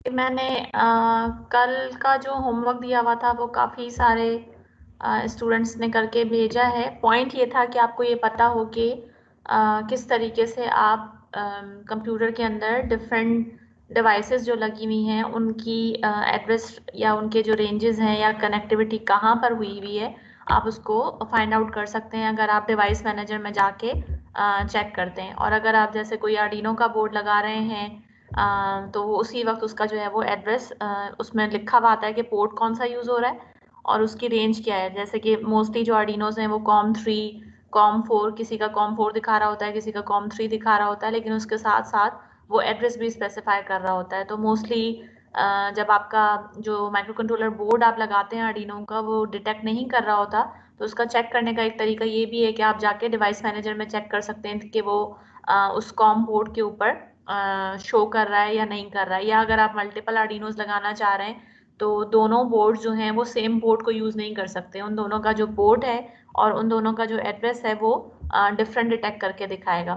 मैंने कल का जो होमवर्क दिया हुआ था वो काफ़ी सारे स्टूडेंट्स ने करके भेजा है। पॉइंट ये था कि आपको ये पता हो कि किस तरीके से आप कंप्यूटर के अंदर डिफरेंट डिवाइसेस जो लगी हुई हैं उनकी एड्रेस या उनके जो रेंजेस हैं या कनेक्टिविटी कहाँ पर हुई हुई है, आप उसको फाइंड आउट कर सकते हैं अगर आप डिवाइस मैनेजर में जाके चेक करते हैं। और अगर आप जैसे कोई आर्डिनो का बोर्ड लगा रहे हैं तो वो उसी वक्त उसका जो है वो एड्रेस उसमें लिखा हुआ आता है कि पोर्ट कौन सा यूज़ हो रहा है और उसकी रेंज क्या है। जैसे कि मोस्टली जो आर्डिनोज हैं वो कॉम 3 कॉम 4, किसी का कॉम 4 दिखा रहा होता है, किसी का कॉम 3 दिखा रहा होता है, लेकिन उसके साथ साथ वो एड्रेस भी स्पेसिफाई कर रहा होता है। तो मोस्टली जब आपका जो माइक्रो कंट्रोलर बोर्ड आप लगाते हैं आर्डिनो का वो डिटेक्ट नहीं कर रहा होता, तो उसका चेक करने का एक तरीका ये भी है कि आप जाके डिवाइस मैनेजर में चेक कर सकते हैं कि वो उस कॉम पोर्ट के ऊपर शो कर रहा है या नहीं कर रहा है। या अगर आप मल्टीपल आर्डिनोज लगाना चाह रहे हैं तो दोनों बोर्ड जो हैं वो सेम पोर्ट को यूज़ नहीं कर सकते, उन दोनों का जो पोर्ट है और उन दोनों का जो एड्रेस है वो डिफरेंट डिटेक्ट करके दिखाएगा।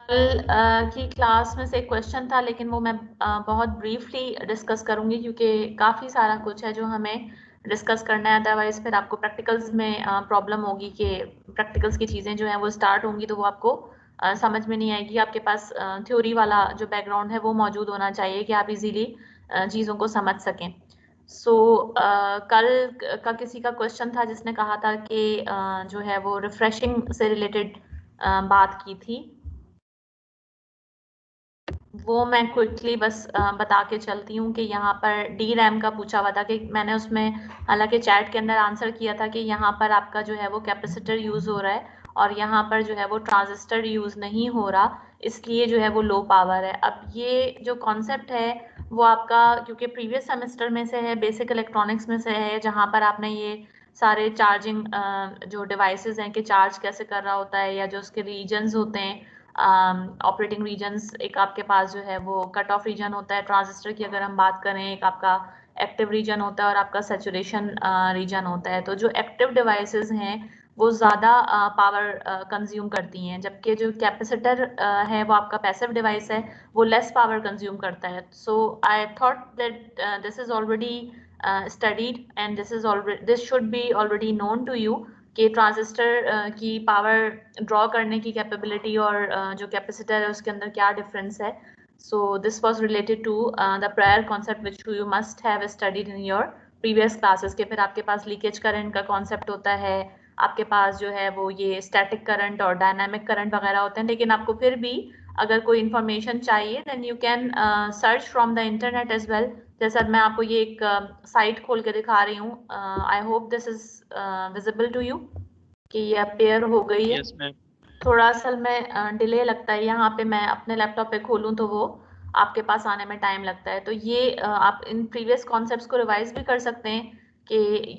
कल की क्लास में से एक क्वेश्चन था, लेकिन वो मैं बहुत ब्रीफली डिस्कस करूंगी क्योंकि काफ़ी सारा कुछ है जो हमें डिस्कस करना है। अदरवाइज फिर आपको प्रैक्टिकल्स में प्रॉब्लम होगी कि प्रैक्टिकल्स की चीज़ें जो हैं वो स्टार्ट होंगी तो वो आपको समझ में नहीं आएगी। आपके पास थ्योरी वाला जो बैकग्राउंड है वो मौजूद होना चाहिए कि आप इजीली चीज़ों को समझ सकें। सो कल का किसी का क्वेश्चन था जिसने कहा था कि जो है वो रिफ्रेशिंग से रिलेटेड बात की थी। वो मैं क्विकली बस बता के चलती हूँ कि यहाँ पर डी रैम का पूछा हुआ था कि मैंने उसमें हालांकि चैट के अंदर आंसर किया था कि यहाँ पर आपका जो है वो कैपेसिटर यूज़ हो रहा है और यहाँ पर जो है वो ट्रांजिस्टर यूज़ नहीं हो रहा, इसलिए जो है वो लो पावर है। अब ये जो कॉन्सेप्ट है वो आपका क्योंकि प्रीवियस सेमेस्टर में से है, बेसिक इलेक्ट्रॉनिक्स में से है, जहाँ पर आपने ये सारे चार्जिंग जो डिवाइसेस हैं कि चार्ज कैसे कर रहा होता है या जो उसके रीजन्स होते हैं, ऑपरेटिंग रीजन्स, एक आपके पास जो है वो कट ऑफ रीजन होता है ट्रांजिस्टर की अगर हम बात करें, एक आपका एक्टिव रीजन होता है और आपका सैचुरेशन रीजन होता है। तो जो एक्टिव डिवाइसेस हैं वो ज़्यादा पावर कंज्यूम करती हैं, जबकि जो कैपेसिटर है वो आपका पैसिव डिवाइस है, वो लेस पावर कंज्यूम करता है। So I thought that this is already studied and this should be already known to you कि ट्रांजिस्टर की पावर ड्रॉ करने की कैपेबिलिटी और जो कैपेसिटर है उसके अंदर क्या डिफरेंस है। So this was related to the prior concept which you must have studied in your previous classes के। फिर आपके पास लीकेज करंट का कॉन्सेप्ट होता है, आपके पास जो है वो ये स्टैटिक करंट और डायनामिक करंट वगैरह होते हैं। लेकिन आपको फिर भी अगर कोई इंफॉर्मेशन चाहिए then you can search from the internet as well. जैसा मैं आपको ये एक साइट खोल के दिखा रही हूँ, I hope this is visible to you कि ये अपेयर हो गई है। Yes ma'am. थोड़ा असल में डिले लगता है, यहाँ पे मैं अपने लैपटॉप पे खोलूँ तो वो आपके पास आने में टाइम लगता है। तो ये आप इन प्रीवियस कॉन्सेप्ट्स को रिवाइज भी कर सकते हैं कि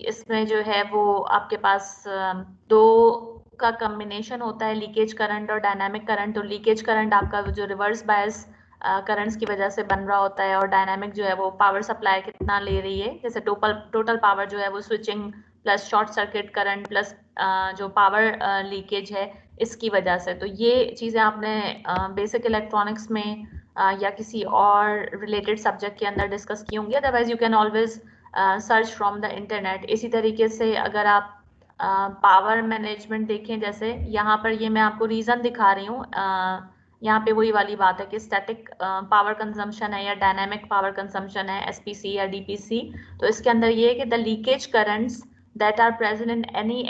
इसमें जो है वो आपके पास दो का कॉम्बिनेशन होता है, लीकेज करंट और डायनामिक करंट। तो लीकेज करंट आपका जो रिवर्स बायस करंट्स की वजह से बन रहा होता है और डायनामिक जो है वो पावर सप्लाई कितना ले रही है, जैसे टोटल टोटल पावर जो है वो switching plus short circuit current plus जो पावर लीकेज है इसकी वजह से। तो ये चीज़ें आपने बेसिक इलेक्ट्रॉनिक्स में या किसी और रिलेटेड सब्जेक्ट के अंदर डिस्कस की होंगी। Otherwise you can always search from the internet. इसी तरीके से अगर आप पावर मैनेजमेंट देखें, जैसे यहाँ पर ये मैं आपको रीज़न दिखा रही हूँ, यहाँ पे वही वाली बात है कि स्टैटिक पावर कंजम्पशन है या डायनामिक पावर कंजम्पशन है, एसपीसी या डीपीसी। तो इसके अंदर ये है कि the leakage currents that are present in any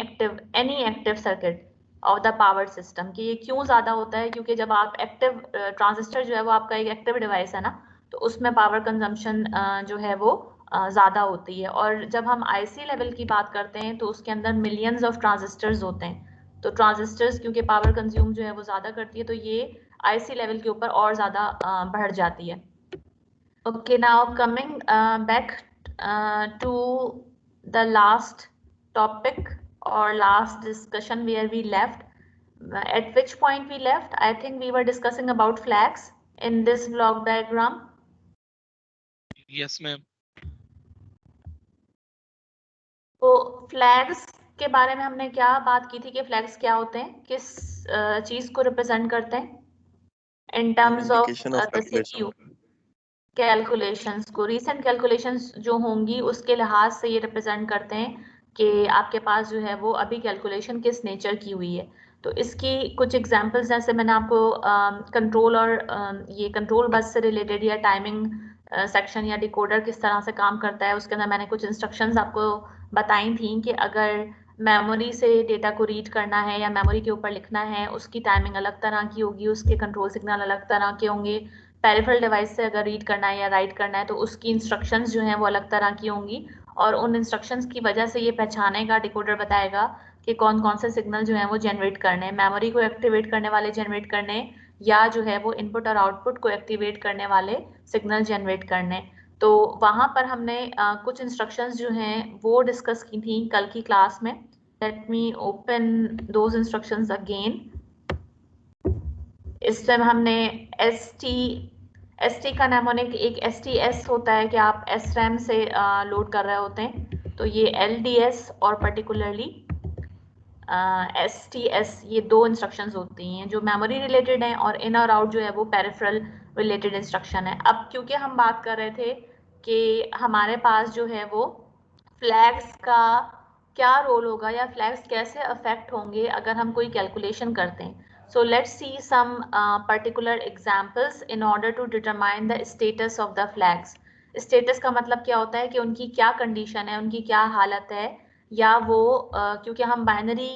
active circuit of the power system. कि ये क्यों ज़्यादा होता है, क्योंकि जब आप एक्टिव ट्रांजिस्टर जो है वो आपका एक एक्टिव डिवाइस है ना, तो उसमें पावर कंजम्पशन जो है वो ज़्यादा होती है। और जब हम आईसी लेवल की बात करते हैं तो उसके अंदर मिलियंस ऑफ ट्रांजिस्टर्स होते हैं। तो ट्रांजिस्टर्स क्योंकि पावर कंज्यूम जो है वो ज़्यादा करती है, तो ये आईसी लेवल के ऊपर और ज़्यादा बढ़ जाती है। Okay, now coming back to the last topic or last discussion where we left. At which point we left? I think we were discussing about flags in this block diagram. Yes ma'am. तो flags के बारे में हमने क्या बात की थी कि फ्लैग्स क्या होते हैं, किस चीज को रिप्रेजेंट करते हैं in terms of indication of the calculation. CPU. Calculations को, रीसेंट कैलकुलेशंस जो होंगी उसके लिहाज से ये रिप्रेजेंट करते हैं कि आपके पास जो है वो अभी कैलकुलेशन किस नेचर की हुई है। तो इसकी कुछ एग्जांपल्स जैसे मैंने आपको कंट्रोल और ये कंट्रोल बस से रिलेटेड या टाइमिंग सेक्शन या डिकोडर किस तरह से काम करता है, उसके अंदर मैंने कुछ इंस्ट्रक्शंस आपको बताई थी कि अगर मेमोरी से डेटा को रीड करना है या मेमोरी के ऊपर लिखना है, उसकी टाइमिंग अलग तरह की होगी, उसके कंट्रोल सिग्नल अलग तरह के होंगे। पेरिफेरल डिवाइस से अगर रीड करना है या राइट करना है तो उसकी इंस्ट्रक्शंस जो हैं वो अलग तरह की होंगी, और उन इंस्ट्रक्शंस की वजह से ये पहचानेगा, डिकोडर बताएगा कि कौन कौन से सिग्नल जो हैं वो जनरेट करने हैं, मेमोरी को एक्टिवेट करने वाले जनरेट करने, या जो है वो इनपुट और आउटपुट को एक्टिवेट करने वाले सिग्नल जनरेट करने। तो वहां पर हमने कुछ इंस्ट्रक्शंस जो हैं वो डिस्कस की थी कल की क्लास में। Let me open those instructions again. इस टाइम हमने एस टी का नामोनिक एक STS होता है कि आप SRAM से लोड कर रहे होते हैं, तो ये LDS और पर्टिकुलरली STS, ये दो इंस्ट्रक्शंस होती हैं जो मेमोरी रिलेटेड हैं, और इन और आउट जो है वो पेरिफेरल रिलेटेड इंस्ट्रक्शन है। अब क्योंकि हम बात कर रहे थे कि हमारे पास जो है वो फ्लैग्स का क्या रोल होगा या फ्लैग्स कैसे अफेक्ट होंगे अगर हम कोई कैलकुलेशन करते हैं। So let's see some particular examples in order to determine the status of the flags. Status का मतलब क्या होता है कि उनकी क्या कंडीशन है, उनकी क्या हालत है, या वो क्योंकि हम बाइनरी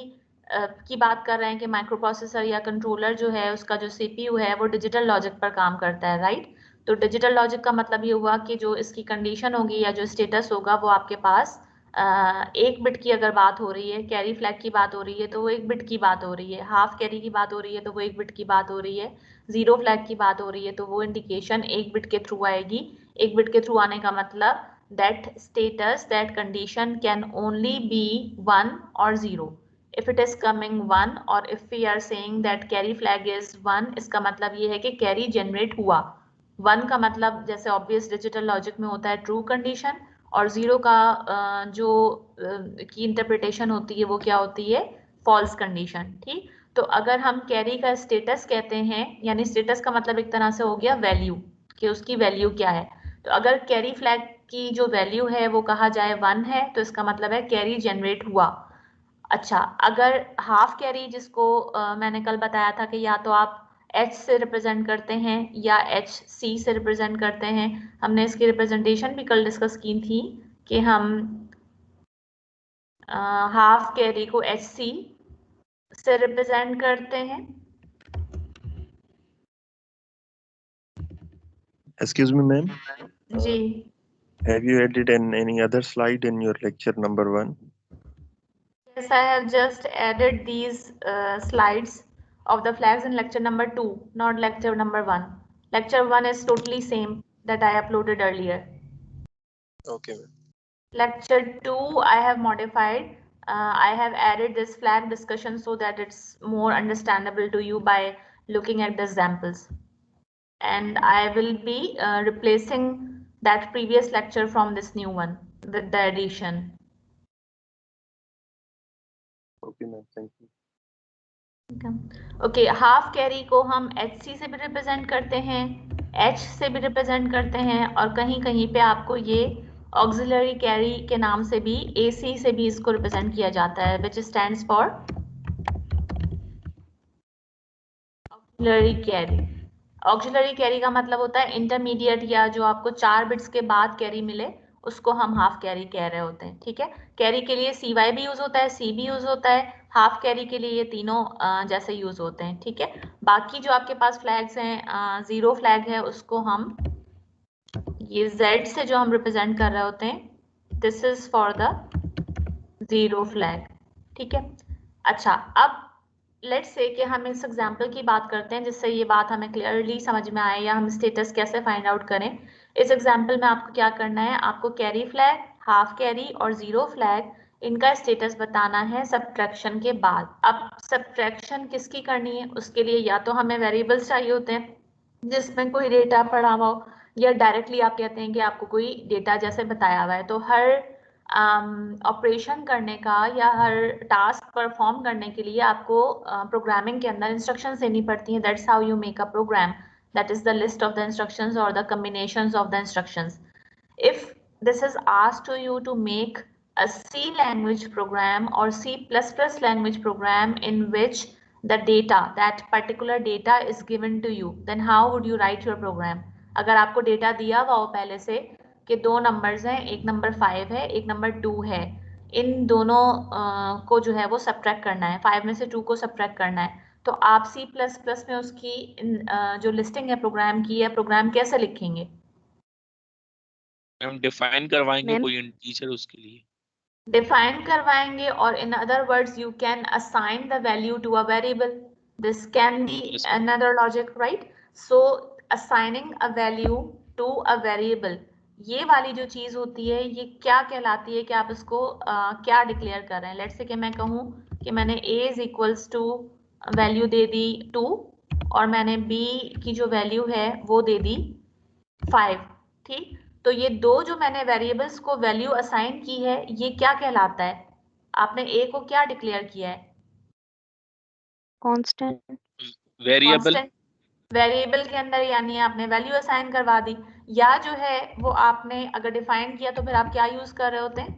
की बात कर रहे हैं कि माइक्रो प्रोसेसर या कंट्रोलर जो है उसका जो CPU है वो डिजिटल लॉजिक पर काम करता है, राइट। तो डिजिटल लॉजिक का मतलब ये हुआ कि जो इसकी कंडीशन होगी या जो स्टेटस होगा वो आपके पास एक बिट की अगर बात हो रही है, कैरी फ्लैग की बात हो रही है तो वो एक बिट की बात हो रही है, हाफ कैरी की बात हो रही है तो वो एक बिट की बात हो रही है, जीरो फ्लैग की बात हो रही है तो वो इंडिकेशन एक बिट के थ्रू आएगी। एक बिट के थ्रू आने का मतलब that status, that condition can only be 1 और 0। if it is coming 1 और if we are saying that carry flag is 1, इसका मतलब ये है कि कैरी जनरेट हुआ। 1 का मतलब जैसे ऑब्वियस डिजिटल लॉजिक में होता है ट्रू कंडीशन, और 0 का जो की इंटरप्रिटेशन होती है वो क्या होती है, फॉल्स कंडीशन, ठीक। तो अगर हम कैरी का स्टेटस कहते हैं, यानी स्टेटस का मतलब एक तरह से हो गया वैल्यू, कि उसकी वैल्यू क्या है। तो अगर कैरी फ्लैग की जो वैल्यू है वो कहा जाए 1 है तो इसका मतलब है कैरी जनरेट हुआ। अच्छा, अगर हाफ कैरी जिसको मैंने कल बताया था कि या तो आप H से रिप्रेजेंट करते हैं या HC से रिप्रेजेंट करते हैं, हमने इसकी रिप्रेजेंटेशन भी कल डिस्कस की थी कि हम हाफ कैरी को HC से रिप्रेजेंट करते हैं। Excuse me, ma'am. जी, Have you added any other slide in your lecture number 1? yes, I have just added these slides of the flags in lecture number 2, not lecture number 1. Lecture 1 is totally same that I uploaded earlier. Okay, ma'am. Lecture 2 I have modified. I have added this flag discussion so that it's more understandable to you by looking at the examples. And I will be replacing that previous lecture from this new one with the addition. Okay, ma'am. Thank you. Okay, half carry को हम HC से भी represent करते हैं, H से भी represent करते हैं, और कहीं कहीं पे आपको ये ऑक्सिलरी कैरी के नाम से भी, AC से भी इसको रिप्रेजेंट किया जाता है, विच stands for auxiliary carry. Auxiliary carry का मतलब होता है इंटरमीडिएट, या जो आपको 4 बिट्स के बाद कैरी मिले उसको हम हाफ कैरी कह रहे होते हैं, ठीक है। कैरी के लिए CY भी यूज होता है, C भी यूज होता है, हाफ कैरी के लिए ये तीनों जैसे यूज होते हैं, ठीक है। बाकी जो आपके पास फ्लैग्स हैं, जीरो फ्लैग है उसको हम ये Z से जो हम रिप्रेजेंट कर रहे होते हैं, this is for the zero flag, ठीक है। अच्छा, अब लेट्स से कि हम इस एग्जाम्पल की बात करते हैं जिससे ये बात हमें क्लियरली समझ में आए, या हम स्टेटस कैसे फाइंड आउट करें। इस एग्जाम्पल में आपको क्या करना है, आपको कैरी फ्लैग, हाफ कैरी और जीरो फ्लैग, इनका स्टेटस बताना है सब्ट्रैक्शन के बाद। अब सब्ट्रैक्शन किसकी करनी है, उसके लिए या तो हमें वेरिएबल्स चाहिए होते हैं जिसमें कोई डेटा पड़ा हुआ हो, या डायरेक्टली आप कहते हैं कि आपको कोई डेटा जैसे बताया हुआ है। तो हर ऑपरेशन करने का या हर टास्क परफॉर्म करने के लिए आपको प्रोग्रामिंग के अंदर इंस्ट्रक्शंस देनी पड़ती हैं। That's how you make a program. that is the list of the instructions or the combinations of the instructions. If this is asked to you to make a C language program or C++ language program in which the data, that particular data is given to you, then how would you write your program? अगर आपको data दिया हुआ हो पहले से कि दो numbers हैं, एक नंबर 5 है, एक नंबर 2 है, इन दोनों को जो है वो सब्ट्रैक्ट करना है, 5 में से 2 को सब्ट्रैक्ट करना है, तो आप C++ में उसकी जो लिस्टिंग है प्रोग्राम की है, प्रोग्राम कैसे लिखेंगे? हम डिफाइन करवाएंगे कोई टीचर उसके लिए, डिफाइन करवाएंगे, और in other words you can assign the value to a variable. This can be another logic, right? So assigning a value to a variable, ये वाली जो चीज होती है ये क्या कहलाती है कि आप इसको क्या डिक्लेयर कर रहे हैं? लेट्स से कि मैं कहूँ कि मैंने a is equals to value दे दी 2 और मैंने b की जो वैल्यू है वो दे दी 5, ठीक? तो ये दो जो मैंने वेरिएबल्स को वैल्यू असाइन की है ये क्या कहलाता है? आपने a को क्या डिक्लेयर किया है? Constant variable. वेरिएबल के अंदर यानी आपने वैल्यू असाइन करवा दी, या जो है वो आपने अगर डिफाइन किया तो फिर आप क्या यूज कर रहे होते हैं?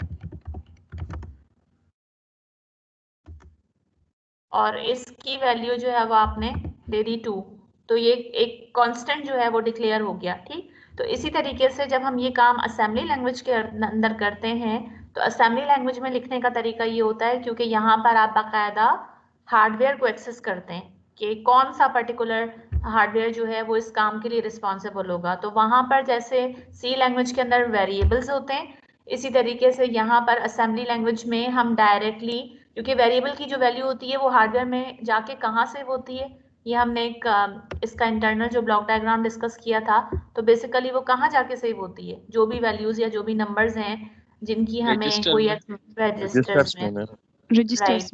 और इसकी वैल्यू जो है वो आपने दे दी 2, तो ये एक कांस्टेंट जो है वो डिक्लेयर हो गया, ठीक? तो इसी तरीके से जब हम ये काम असेंबली लैंग्वेज के अंदर करते हैं तो असेंबली लैंग्वेज में लिखने का तरीका ये होता है, क्योंकि यहाँ पर आप बाकायदा हार्डवेयर को एक्सेस करते हैं कि कौन सा पर्टिकुलर हार्डवेयर जो है वो इस काम के लिए रिस्पॉन्सिबल होगा। तो वहाँ पर जैसे सी लैंग्वेज के अंदर वेरिएबल्स होते हैं, इसी तरीके से यहाँ पर असेंबली लैंग्वेज में हम डायरेक्टली, क्योंकि वेरिएबल की जो वैल्यू होती है वो हार्डवेयर में जाके कहाँ सेव होती है, ये हमने एक इसका इंटरनल जो ब्लॉक डायग्राम डिस्कस किया था, तो बेसिकली वो कहाँ जाके सेव होती है, जो भी वैल्यूज या जो भी नंबर्स हैं जिनकी हमें कोई रजिस्टर्स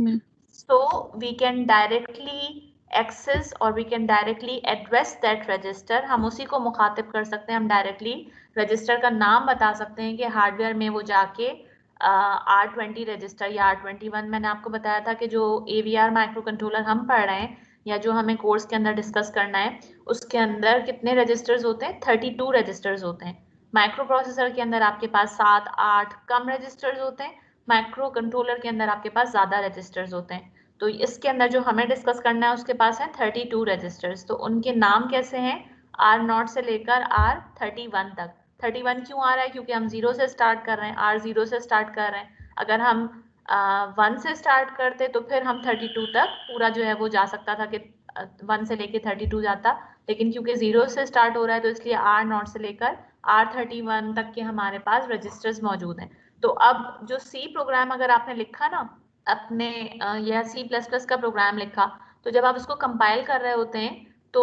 में, so we can directly access और we can directly address that register, हम उसी को मुखातिब कर सकते हैं, हम डायरेक्टली रजिस्टर का नाम बता सकते हैं कि हार्डवेयर में वो जाके R20 रजिस्टर या R21, मैंने आपको बताया था कि जो AVR माइक्रो कंट्रोलर हम पढ़ रहे हैं या जो हमें कोर्स के अंदर डिस्कस करना है उसके अंदर कितने रजिस्टर्स होते हैं? 32 रजिस्टर्स होते हैं। माइक्रो प्रोसेसर के अंदर आपके पास 7-8 कम रजिस्टर्स होते हैं, माइक्रो कंट्रोलर के अंदर आपके पास ज्यादा रजिस्टर्स होते हैं। तो इसके अंदर जो हमें डिस्कस करना है उसके पास है 32 रजिस्टर्स, तो उनके नाम कैसे हैं? R0 से लेकर R31 तक। 31 क्यों आ रहा है? क्योंकि हम 0 से स्टार्ट कर रहे हैं, R0 से स्टार्ट कर रहे हैं। अगर हम 1 से स्टार्ट करते तो फिर हम 32 तक पूरा जो है वो जा सकता था कि 1 से लेकर 32 जाता, लेकिन क्योंकि 0 से स्टार्ट हो रहा है तो इसलिए R0 से लेकर R31 तक के हमारे पास रजिस्टर्स मौजूद हैं। तो अब जो C प्रोग्राम अगर आपने लिखा ना अपने या C++ का प्रोग्राम लिखा, तो जब आप उसको कंपाइल कर रहे होते हैं तो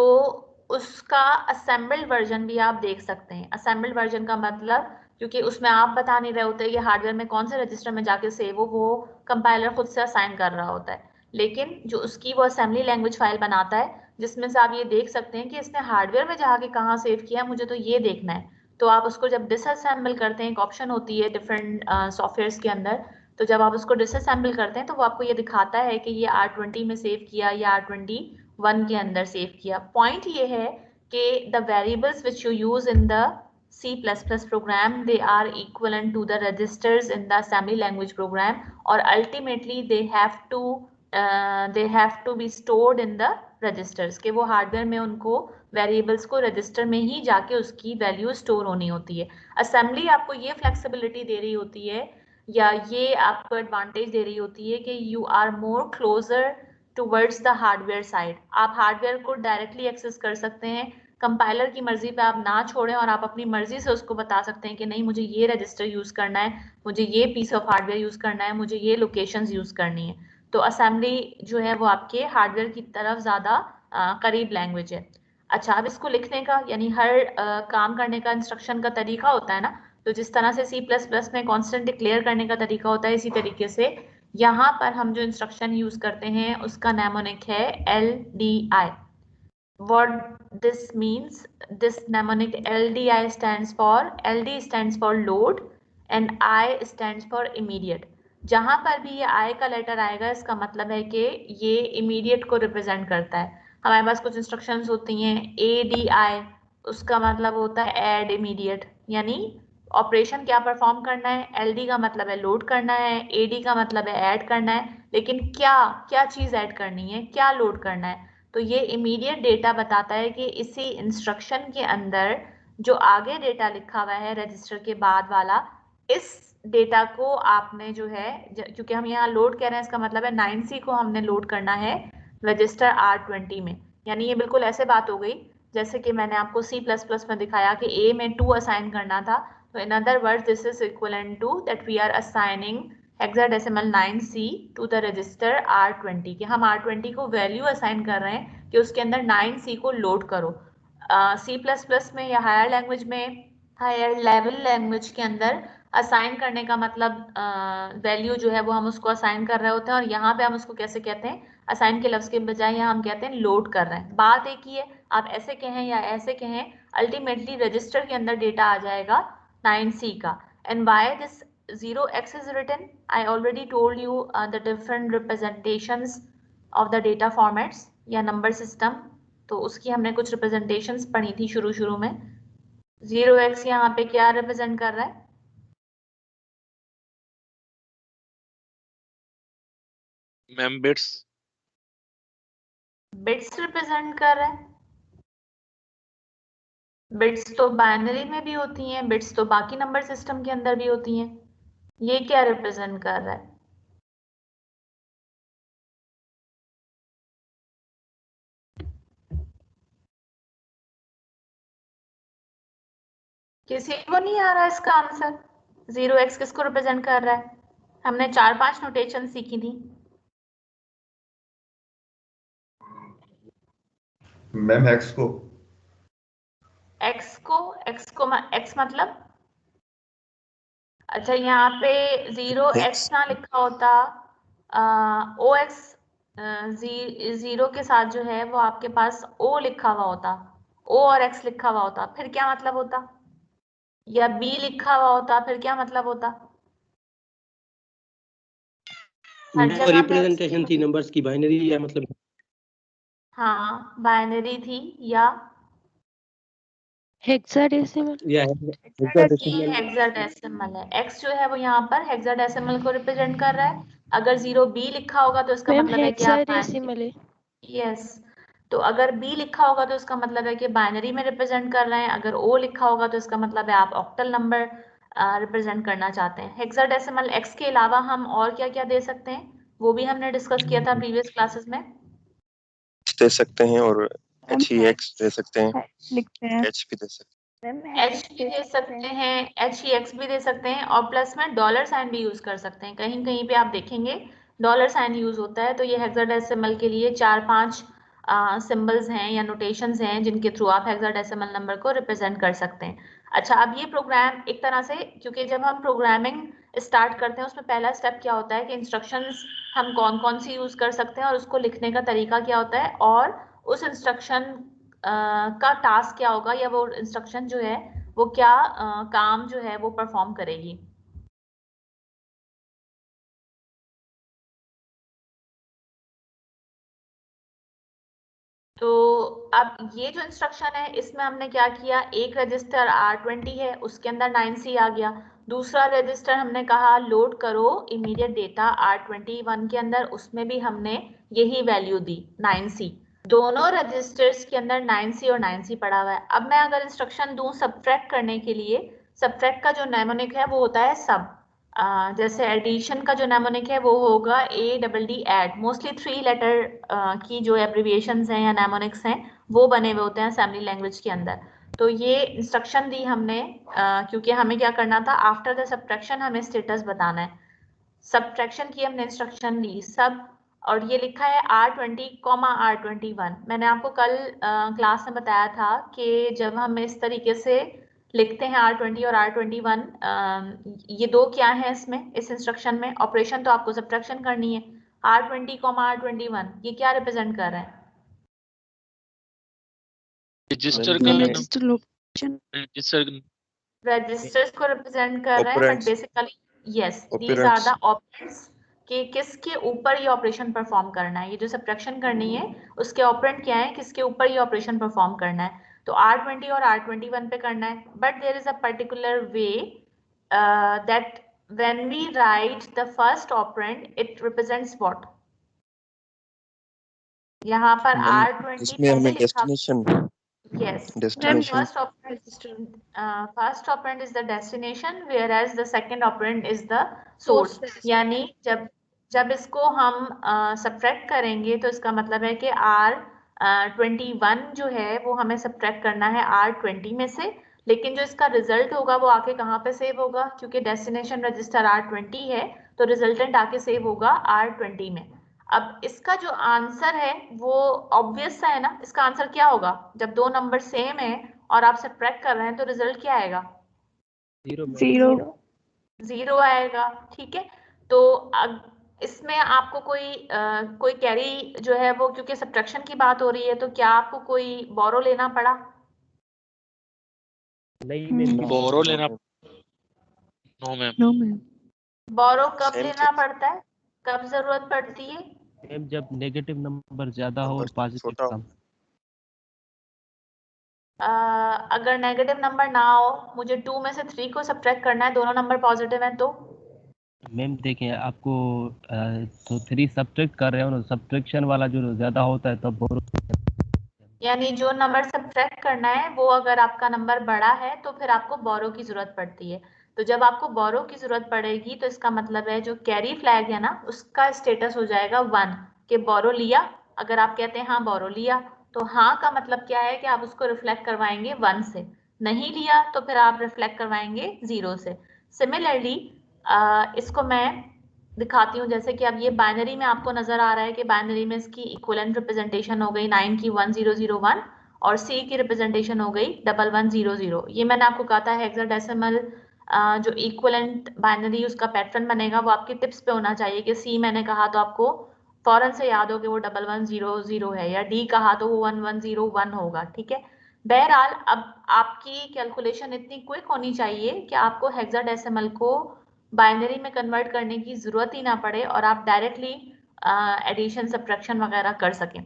उसका असेंबल्ड वर्जन भी आप देख सकते हैं। असेंबल्ड वर्जन का मतलब, क्योंकि उसमें आप बता नहीं रहे होते कि हार्डवेयर में कौन से रजिस्टर में जाके सेव हो, वो कंपाइलर खुद से असाइन कर रहा होता है, लेकिन जो उसकी वो असेंबली लैंग्वेज फाइल बनाता है जिसमें से आप ये देख सकते हैं कि इसने हार्डवेयर में जाके कहाँ सेव किया, मुझे तो ये देखना है। तो आप उसको जब डिसअसेंबल करते हैं, एक ऑप्शन होती है डिफरेंट सॉफ्टवेयर्स के अंदर, तो जब आप उसको डिसअसेंबल करते हैं तो वो आपको ये दिखाता है कि ये R20 में सेव किया या R21 के अंदर सेव किया। पॉइंट ये है कि the variables which you use in the C++ program, they are equivalent to the registers in the assembly language program, और ultimately they have to be stored in the registers, कि वो hardware में उनको variables को register में ही जाके उसकी value store होनी होती है। असेंबली आपको ये फ्लेक्सिबिलिटी दे रही होती है या ये आपको एडवांटेज दे रही होती है कि you are more closer towards the hardware side. आप हार्डवेयर को डायरेक्टली एक्सेस कर सकते हैं, कंपाइलर की मर्जी पे आप ना छोड़ें और आप अपनी मर्जी से उसको बता सकते हैं कि नहीं मुझे ये रजिस्टर यूज करना है, मुझे ये पीस ऑफ हार्डवेयर यूज करना है, मुझे ये लोकेशंस यूज करनी है। तो असेंबली जो है वो आपके हार्डवेयर की तरफ ज्यादा करीब लैंग्वेज है। अच्छा, अब इसको लिखने का यानी हर काम करने का इंस्ट्रक्शन का तरीका होता है ना, तो जिस तरह से C++ में कांस्टेंट डिक्लेयर करने का तरीका होता है, इसी तरीके से यहाँ पर हम जो इंस्ट्रक्शन यूज करते हैं उसका नेमोनिक है LDI। What this means, this mnemonic LDI stands for, LD stands for load and I stands for immediate। जहां पर भी ये I का लेटर आएगा इसका मतलब है कि ये immediate को रिप्रेजेंट करता है। हमारे पास कुछ इंस्ट्रक्शंस होती हैं ADI, उसका मतलब होता है ऐड इमीडिएट, यानी ऑपरेशन क्या परफॉर्म करना है। LD का मतलब है लोड करना है, AD का मतलब है ऐड करना है, लेकिन क्या क्या चीज ऐड करनी है, क्या लोड करना है। तो ये इमीडिएट डेटा बताता है कि इसी इंस्ट्रक्शन के अंदर जो आगे डेटा लिखा हुआ है रजिस्टर के बाद वाला, इस डेटा को आपने जो है, क्योंकि हम यहाँ लोड कह रहे हैं, इसका मतलब है 9C को हमने लोड करना है रजिस्टर R20 में। यानी ये बिल्कुल ऐसे बात हो गई जैसे कि मैंने आपको C++ में दिखाया कि A में 2 असाइन करना था। तो in other words this is equivalent to that we are assigning hexadecimal 9C to the register R20, कि हम R20 को वैल्यू असाइन कर रहे हैं कि उसके अंदर 9C को लोड करो। C++ में या हायर लैंग्वेज में, हायर लेवल लैंग्वेज के अंदर असाइन करने का मतलब वैल्यू जो है वो हम उसको असाइन कर रहे होते हैं, और यहाँ पे हम उसको कैसे कहते हैं, असाइन के लफ्ज के बजाय यहाँ हम कहते हैं लोड कर रहे हैं। बात एक ही है, आप ऐसे कहें या ऐसे कहें, अल्टीमेटली रजिस्टर के अंदर डेटा आ जाएगा 9C का। And why this 0x is written, I already told you the different representations of the data formats या number system, तो उसकी हमने कुछ representations पढ़ी थी शुरू में। 0x यहाँ पे क्या रिप्रेजेंट कर रहा है, मैम बिट्स। बिट्स रिप्रेजेंट कर रहा है। बिट्स तो बाइनरी में भी होती हैं, बिट्स तो बाकी नंबर सिस्टम के अंदर भी होती हैं। ये क्या रिप्रेजेंट कर रहा है, किसी को नहीं आ रहा इसका आंसर। 0x किसको रिप्रेजेंट कर रहा है, हमने 4-5 नोटेशन सीखी थी। मैम एक्स को। x मतलब, अच्छा यहाँ पे 0x ना लिखा होता, OX, 0 के साथ जो है वो आपके पास O लिखा हुआ होता, O और X लिखा हुआ होता, फिर क्या मतलब होता, या B लिखा हुआ होता, फिर क्या मतलब होता। हर जगह रिप्रेजेंटेशन थी नंबर्स की, बाइनरी या मतलब, हाँ बाइनरी थी या हेक्साडेसिमल या हेक्साडेसिमल है। X जो है वो यहाँ पर हेक्साडेसिमल को रिप्रेजेंट कर रहा है। अगर 0B लिखा होगा तो इसका मैम मतलब है कि आप हेक्साडेसिमल है। यस, तो अगर B लिखा होगा तो इसका मतलब है कि बाइनरी में रिप्रेजेंट कर रहे हैं। अगर O लिखा होगा तो इसका मतलब है आप ऑक्टल नंबर रिप्रेजेंट करना चाहते हैं। हेक्साडेसिमल X के अलावा हम और क्या क्या दे सकते हैं, वो भी हमने डिस्कस किया था प्रीवियस क्लासेस में। दे सकते हैं और HEX दे सकते हैं, लिखते हैं H भी दे सकते H भी दे सकते हैं, HEX भी दे सकते हैं, और प्लस में डॉलर साइन भी यूज कर सकते हैं। कहीं कहीं पे आप देखेंगे डॉलर साइन यूज होता है। तो ये हेक्साडेसिमल के लिए 4-5 सिंबल्स हैं या नोटेशंस हैं जिनके थ्रू आप हेक्साडेसिमल नंबर को रिप्रेजेंट कर सकते हैं। अच्छा, अब ये प्रोग्राम एक तरह से, क्योंकि जब हम प्रोग्रामिंग स्टार्ट करते हैं उसमें पहला स्टेप क्या होता है कि इंस्ट्रक्शंस हम कौन कौन सी यूज कर सकते हैं और उसको लिखने का तरीका क्या होता है, और उस इंस्ट्रक्शन का टास्क क्या होगा, या वो इंस्ट्रक्शन जो है वो क्या काम जो है वो परफॉर्म करेगी। तो अब ये जो इंस्ट्रक्शन है इसमें हमने क्या किया, एक रजिस्टर R20 है उसके अंदर 9C आ गया। दूसरा रजिस्टर हमने कहा लोड करो इमीडिएट डेटा R21 के अंदर, उसमें भी हमने यही वैल्यू दी 9C। दोनों रजिस्टर्स के अंदर 9C और 9C पड़ा हुआ है। अब मैं अगर इंस्ट्रक्शन दूं सब्ट्रैक्ट करने के लिए, सब्ट्रैक्ट का जो नेमोनिक है वो होता है सब। जैसे एडिशन का जो नेमोनिक है वो होगा ADD ऐड। मोस्टली 3 लेटर की जो एब्रिविएशंस हैं या नेमोनिक्स हैं वो बने हुए होते हैं असेंबली लैंग्वेज के अंदर। तो ये इंस्ट्रक्शन दी हमने क्योंकि हमें क्या करना था, आफ्टर द सब्ट्रैक्शन हमें स्टेटस बताना है। सब्ट्रैक्शन की हमने इंस्ट्रक्शन दी सब, और ये लिखा है R20, R21। मैंने आपको कल क्लास में बताया था कि जब हम इस तरीके से लिखते हैं R20 और R21, ये दो क्या है इसमें, इस इंस्ट्रक्शन में ऑपरेशन तो आपको सब्ट्रैक्शन करनी है। R20, R21 ये क्या रिप्रेजेंट कर रहे हैं, रजिस्टर हैं। का रजिस्टर लोकेशन रजिस्टर रजिस्टर्स को रिप्रेजेंट कर रहे हैं, but Operands, basically yes these are operands, the operands कि किसके ऊपर ये ऑपरेशन परफॉर्म करना है। ये जो सब्ट्रैक्शन करनी है उसके ऑपरेंड क्या है, किसके ऊपर ये ऑपरेशन परफॉर्म करना है। तो R20 और R21 पे करना है, but there is a particular way that when we write the first operand it represents what. यहाँ पर R20 इसमें पहले हमें लिखा, destination yes, destination first operand is the destination whereas the second operand is the source। यानी जब इसको हम सब्ट्रैक्ट करेंगे तो इसका मतलब है कि R21 जो है वो हमें सब्ट्रैक्ट करना है R20 में से, लेकिन जो इसका रिजल्ट होगा वो आके कहाँ पे सेव होगा, क्योंकि डेस्टिनेशन रजिस्टर R20 है तो रिजल्टेंट आके सेव होगा R20 में। अब इसका जो आंसर है वो ऑब्वियस सा है ना, इसका आंसर क्या होगा, जब दो नंबर सेम है और आप सब्ट्रैक्ट कर रहे हैं तो रिजल्ट क्या आएगा, जीरो। जीरो आएगा। ठीक है, तो इसमें आपको कोई कैरी जो है वो, क्योंकि सब्ट्रैक्शन की बात हो रही है, तो क्या आपको कोई बोरो लेना पड़ा? नहीं मैम, बोरो लेना, no ma'am. No ma'am. Borrow कब Same लेना पड़ता है, कब जरूरत पड़ती है? मैम जब नेगेटिव नंबर ज्यादा हो और नंबर पॉजिटिव छोटा हो। कम। अगर नेगेटिव नंबर ना हो, मुझे 2 में से 3 को सब्ट्रैक्ट करना है, दोनों नंबर पॉजिटिव हैं, तो मैम देखें आपको तो 3 सब्ट्रैक्ट कर रहे हो ना, सब्ट्रैक्शन वाला जो ज्यादा होता है तब बोरो। यानी जो नंबर सब्ट्रैक्ट करना है वो अगर आपका नंबर बड़ा है तो फिर आपको बोरो की जरूरत पड़ती है। तो जब आपको बोरो की जरूरत पड़ेगी तो इसका मतलब है जो कैरी फ्लैग है ना उसका स्टेटस हो जाएगा 1 कि बोरो लिया। अगर आप कहते हैं हाँ बोरो लिया, तो हाँ का मतलब क्या है कि आप उसको रिफ्लेक्ट करवाएंगे 1 से, नहीं लिया तो फिर आप रिफ्लेक्ट करवाएंगे 0 से। सिमिलरली इसको मैं दिखाती हूँ, जैसे कि अब ये बाइनरी में आपको नजर आ रहा है कि बाइनरी में इसकी इक्विवेलेंट रिप्रेजेंटेशन हो गई 9 की 1001 और C की रिप्रेजेंटेशन हो गई 1100। ये मैंने आपको कहा था हेक्साडेसिमल जो इक्विवेलेंट बाइनरी उसका पैटर्न बनेगा वो आपके टिप्स पे होना चाहिए कि C मैंने कहा तो आपको फौरन से याद हो कि वो 1100 है, या D कहा तो वो 1101 होगा। ठीक है, बहरहाल अब आपकी कैलकुलेशन इतनी क्विक होनी चाहिए कि आपको हेक्साडेसिमल को बाइनरी में कन्वर्ट करने की जरूरत ही ना पड़े और आप डायरेक्टली एडिशन सब्ट्रैक्शन वगैरह कर सकें।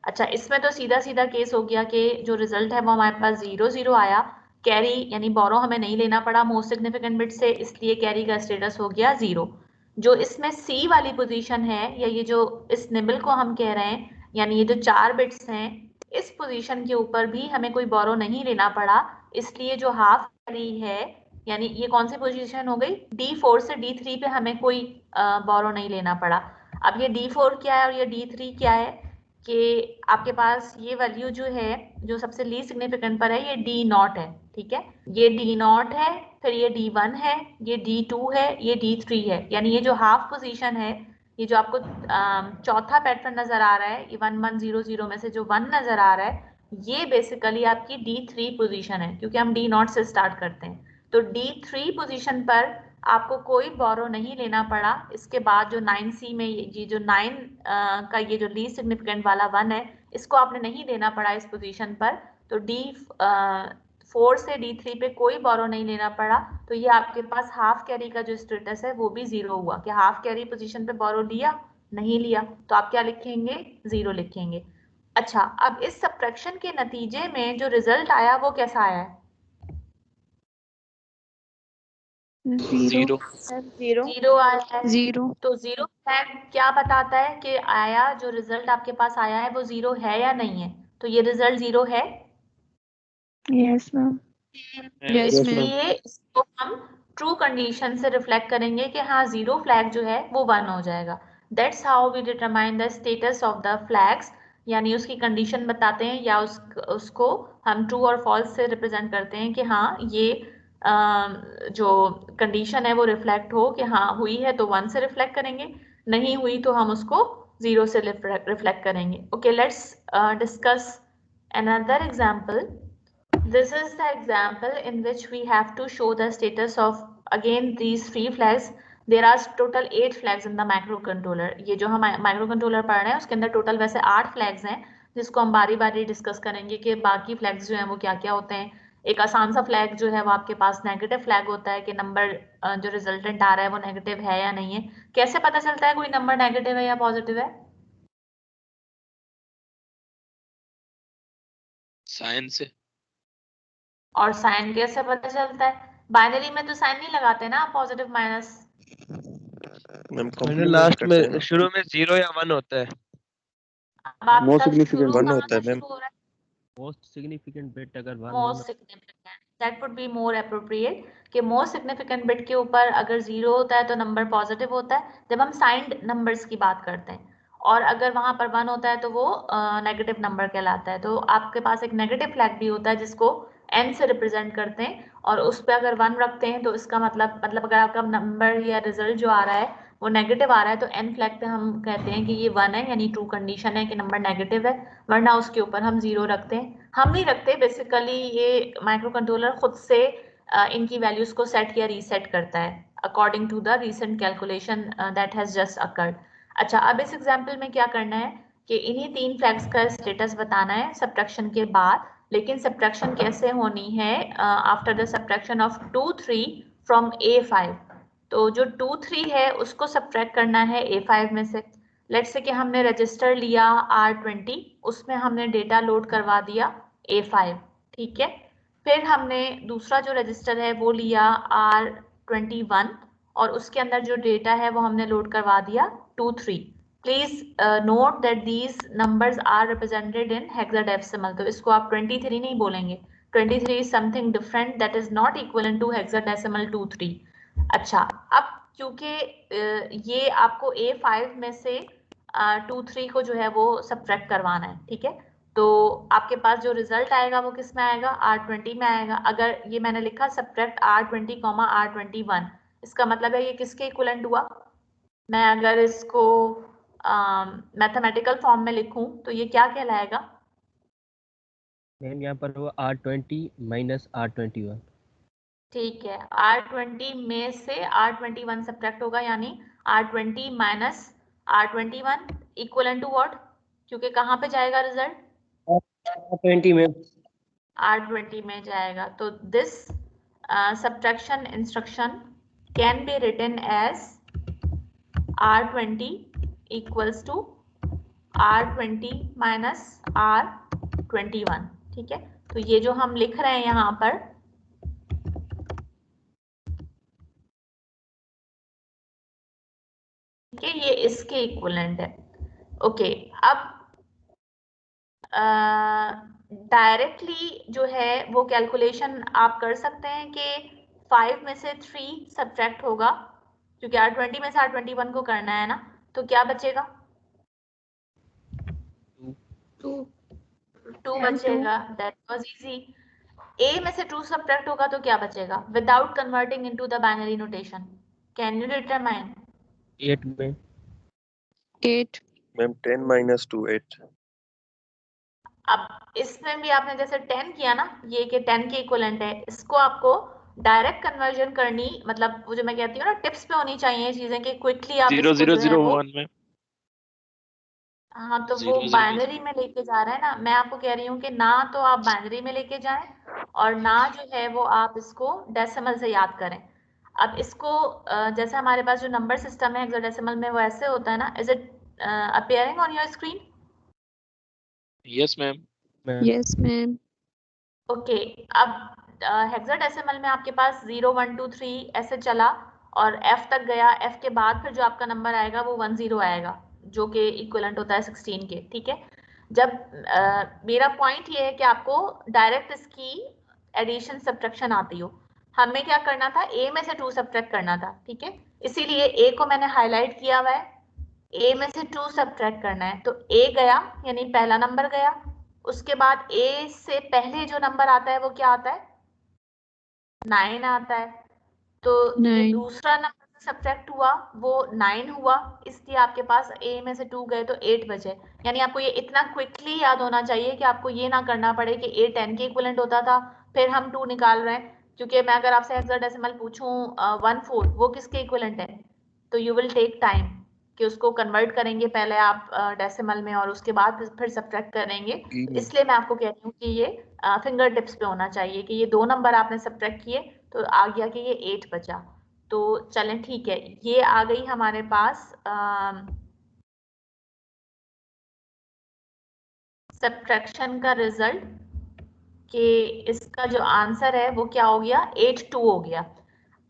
अच्छा, इसमें तो सीधा सीधा केस हो गया कि जो रिजल्ट है वो हमारे पास 0 आया, कैरी यानी बोरो हमें नहीं लेना पड़ा मोस्ट सिग्निफिकेंट बिट से, इसलिए कैरी का स्टेटस हो गया 0। जो इसमें सी वाली पोजीशन है या ये जो इस निबल को हम कह रहे हैं, यानी ये जो 4 बिट्स हैं, इस पोजीशन के ऊपर भी हमें कोई बोरो नहीं लेना पड़ा, इसलिए जो हाफ कैरी है, यानी ये कौन सी पोजीशन हो गई, D4 से D3 पे हमें कोई बोरो नहीं लेना पड़ा। अब ये D4 क्या है और ये D3 क्या है कि आपके पास ये वैल्यू जो है जो सबसे लीस्ट सिग्निफिकेंट पर है ये D0 है। ठीक है, ये D0 है, फिर ये D1 है, ये D2 है, ये D3 है, यानी ये जो हाफ पोजीशन है, ये जो आपको चौथा पैटर्न नजर आ रहा है, ये 1100 में से जो 1 नजर आ रहा है, ये बेसिकली आपकी D3 पोजीशन है, क्योंकि हम D0 से स्टार्ट करते हैं। तो D3 पोजीशन पर आपको कोई बोरो नहीं लेना पड़ा। इसके बाद जो 9C में ये जो 9 का ये जो लीस्ट सिग्निफिकेंट वाला 1 है, इसको आपने नहीं देना पड़ा इस पोजीशन पर, तो D4 से D3 पे कोई बोरो नहीं लेना पड़ा। तो ये आपके पास हाफ कैरी का जो स्टेटस है वो भी 0 हुआ कि हाफ कैरी पोजीशन पे बोरो लिया नहीं लिया, तो आप क्या लिखेंगे, 0 लिखेंगे। अच्छा, अब इस सब्ट्रैक्शन के नतीजे में जो रिजल्ट आया वो कैसा आया है, जीरो। जीरो आया है। जीरो। तो जीरो फ्लैग क्या बताता है कि आया जो रिजल्ट आपके पास आया है वो 0 है या नहीं है, तो ये रिजल्ट 0 है। Yes ma'am. Yes ma'am. इसलिए इसको हम ट्रू कंडीशन से रिफ्लेक्ट करेंगे कि हाँ 0 फ्लैग जो है वो 1 हो जाएगा। That's how we determine the status of the flags, यानी उसकी कंडीशन बताते हैं या उसको हम ट्रू और फॉल्स से रिप्रेजेंट करते हैं कि हाँ ये जो कंडीशन है वो रिफ्लेक्ट हो कि हाँ हुई है तो 1 से रिफ्लेक्ट करेंगे, नहीं हुई तो हम उसको 0 से रिफ्लेक्ट करेंगे। Okay, let's discuss another example. This is the example in which we have to show the status of again these 3 flags. There are total 8 flags in the microcontroller. ये जो हम microcontroller पढ़ रहे हैं उसके अंदर टोटल वैसे 8 flags हैं, जिसको हम बारी बारी डिस्कस करेंगे कि बाकी flags जो हैं वो क्या क्या होते हैं। एक आसान सा फ्लैग जो है वो आपके पास नेगेटिव फ्लैग होता है कि नंबर जो रिजल्टेंट आ रहा है वो नेगेटिव है या नहीं है। कैसे पता चलता है कोई नंबर नेगेटिव है या पॉजिटिव है? साइन से। और साइन कैसे पता चलता है? बाइनरी में तो साइन नहीं लगाते ना, पॉजिटिव माइनस। मैम मैंने कॉम्प्लीमेंट लास्ट करते हैं में ना, शुरू में 0 या 1 होता है। अब आपका significant शुरू one कहाँ होता है से मैम। शुरू हो रहा है? मोस्ट सिग्निफिकेंट बिट अगर 1 हो most significant, that would be more appropriate कि मोस्ट सिग्निफिकेंट बिट के ऊपर अगर 0 होता है तो नंबर पॉजिटिव होता है जब हम साइंड नंबर्स की बात करते हैं, और अगर वहां पर 1 होता है तो वो नेगेटिव नंबर कहलाता है। तो आपके पास एक नेगेटिव फ्लैग भी होता है जिसको n से रिप्रेजेंट करते हैं, और उस पर अगर 1 रखते हैं तो इसका मतलब अगर आपका नंबर या रिजल्ट जो आ रहा है वो नेगेटिव आ रहा है तो n फ्लैग पे हम कहते हैं कि ये 1 है, यानी ट्रू कंडीशन है कि नंबर नेगेटिव है, वरना उसके ऊपर हम 0 रखते हैं। हम नहीं रखते, बेसिकली ये माइक्रो कंट्रोलर खुद से इनकी वैल्यूज को सेट या रीसेट करता है according to the recent calculation that has just occurred. अच्छा, अब इस एग्जाम्पल में क्या करना है कि इन्हीं 3 फ्लैग्स का स्टेटस बताना है सब्ट्रैक्शन के बाद, लेकिन सब्ट्रैक्शन कैसे होनी है? After the subtraction of 2 3 from A5। तो जो 2 3 है उसको सब्ट्रैक्ट करना है A5 में से। लेट्स से कि हमने रजिस्टर लिया R20, उसमें हमने डेटा लोड करवा दिया A5, ठीक है। फिर हमने दूसरा जो रजिस्टर है वो लिया R21, और उसके अंदर जो डेटा है वो हमने लोड करवा दिया 2 3। Please note that these numbers are represented in hexadecimal, तो इसको आप 23 नहीं बोलेंगे, 23 is something different that is not equal to hexadecimal 2 3। अच्छा, अब क्योंकि ये आपको A5 में से 2 3 को जो है वो सब्ट्रैक्ट करवाना है, ठीक है। तो आपके पास जो रिजल्ट आएगा वो किस में आएगा? R20 में आएगा। अगर ये मैंने लिखा सब्ट्रैक्ट R20, R21, इसका मतलब है ये किसके इक्विवेलेंट हुआ? मैं अगर इसको मैथमेटिकल फॉर्म में लिखूं तो ये क्या कहलाएगा? मैम यहाँ पर वो R20 माइनस R21। ठीक है, R20 में से R21 सब्ट्रैक्ट होगा, यानी R20 minus R21 equal to what? क्योंकि कहाँ पे जाएगा रिजल्ट? R20 में। R20 में जाएगा। तो this subtraction instruction can be written as R20 equals to R20 minus R21, ठीक है। तो ये जो हम लिख रहे हैं यहाँ पर, ठीक है, ये इसके इक्विवेलेंट है। ओके, अब डायरेक्टली जो है वो कैलकुलेशन आप कर सकते हैं कि 5 में से 3 सब्ट्रैक्ट होगा, क्योंकि R20 में से R21 को करना है ना, तो क्या बचेगा? 2 बचेगा। That was easy. A में से 2 सब्ट्रैक्ट होगा तो क्या बचेगा without converting into the binary notation? Can you determine? 8 में 8. Ma'am 10 minus 2 8। अब इसमें भी आपने जैसे 10 किया ना, ये कि 10 के इक्विवेलेंट है, इसको आपको डायरेक्ट कन्वर्जन करनी, मतलब वो जो मैं कहती हूँ ना टिप्स पे होनी चाहिए चीजें कि क्विकली आप 0 इसको 0 जो है 0 वो, 1 में। हाँ, तो वो 0 0 बाइनरी में लेके जा रहे हैं ना। मैं आपको कह रही हूँ कि ना तो आप बाइनरी में लेके जाएं और ना जो है वो आप इसको डेसिमल से याद करें। अब इसको जैसे हमारे पास जो नंबर सिस्टम है हेक्साडेसिमल में वो ऐसे होता है ना। Is it appearing on your screen? Yes ma'am. Yes, ma'am. Okay, अब हेक्साडेसिमल में आपके पास 0 1 2 3 ऐसे चला और F तक गया। F के बाद फिर जो आपका नंबर आएगा वो 10 आएगा, जो कि इक्विवेलेंट होता है 16 के, ठीक है। जब मेरा पॉइंट ये है कि आपको डायरेक्ट इसकी एडिशन सब्ट्रैक्शन आती हो, हमें क्या करना था? A में से 2 सब्ट्रैक्ट करना था, ठीक है। इसीलिए A को मैंने हाईलाइट किया हुआ है। A में से 2 सब्ट्रैक्ट करना है, तो A गया, यानी पहला नंबर गया। उसके बाद A से पहले जो नंबर आता है वो क्या आता है? 9 आता है। तो जो 9. दूसरा नंबर सब्ट्रैक्ट हुआ वो 9 हुआ, इसलिए आपके पास A में से 2 गए तो 8 बचे। यानी आपको ये इतना क्विकली याद होना चाहिए कि आपको ये ना करना पड़े कि A 10 के इक्विवेलेंट होता था फिर हम 2 निकाल रहे हैं, क्योंकि मैं अगर आपसे हेक्साडेसिमल पूछूं 1/4 वो किसके इक्विवेलेंट है, तो यू विल टेक टाइम। कि उसको कन्वर्ट करेंगे पहले आप डेसिमल में और उसके बाद फिर सब्ट्रैक्ट करेंगे। तो इसलिए मैं आपको कह रही हूँ कि ये फिंगर टिप्स पे होना चाहिए कि ये 2 नंबर आपने सब्ट्रैक्ट किए तो आ गया कि ये 8 बचा। तो चलें ठीक है, ये आ गई हमारे पास सब्ट्रैक्शन का रिजल्ट कि इसका जो आंसर है वो क्या हो गया, 8-2 हो गया।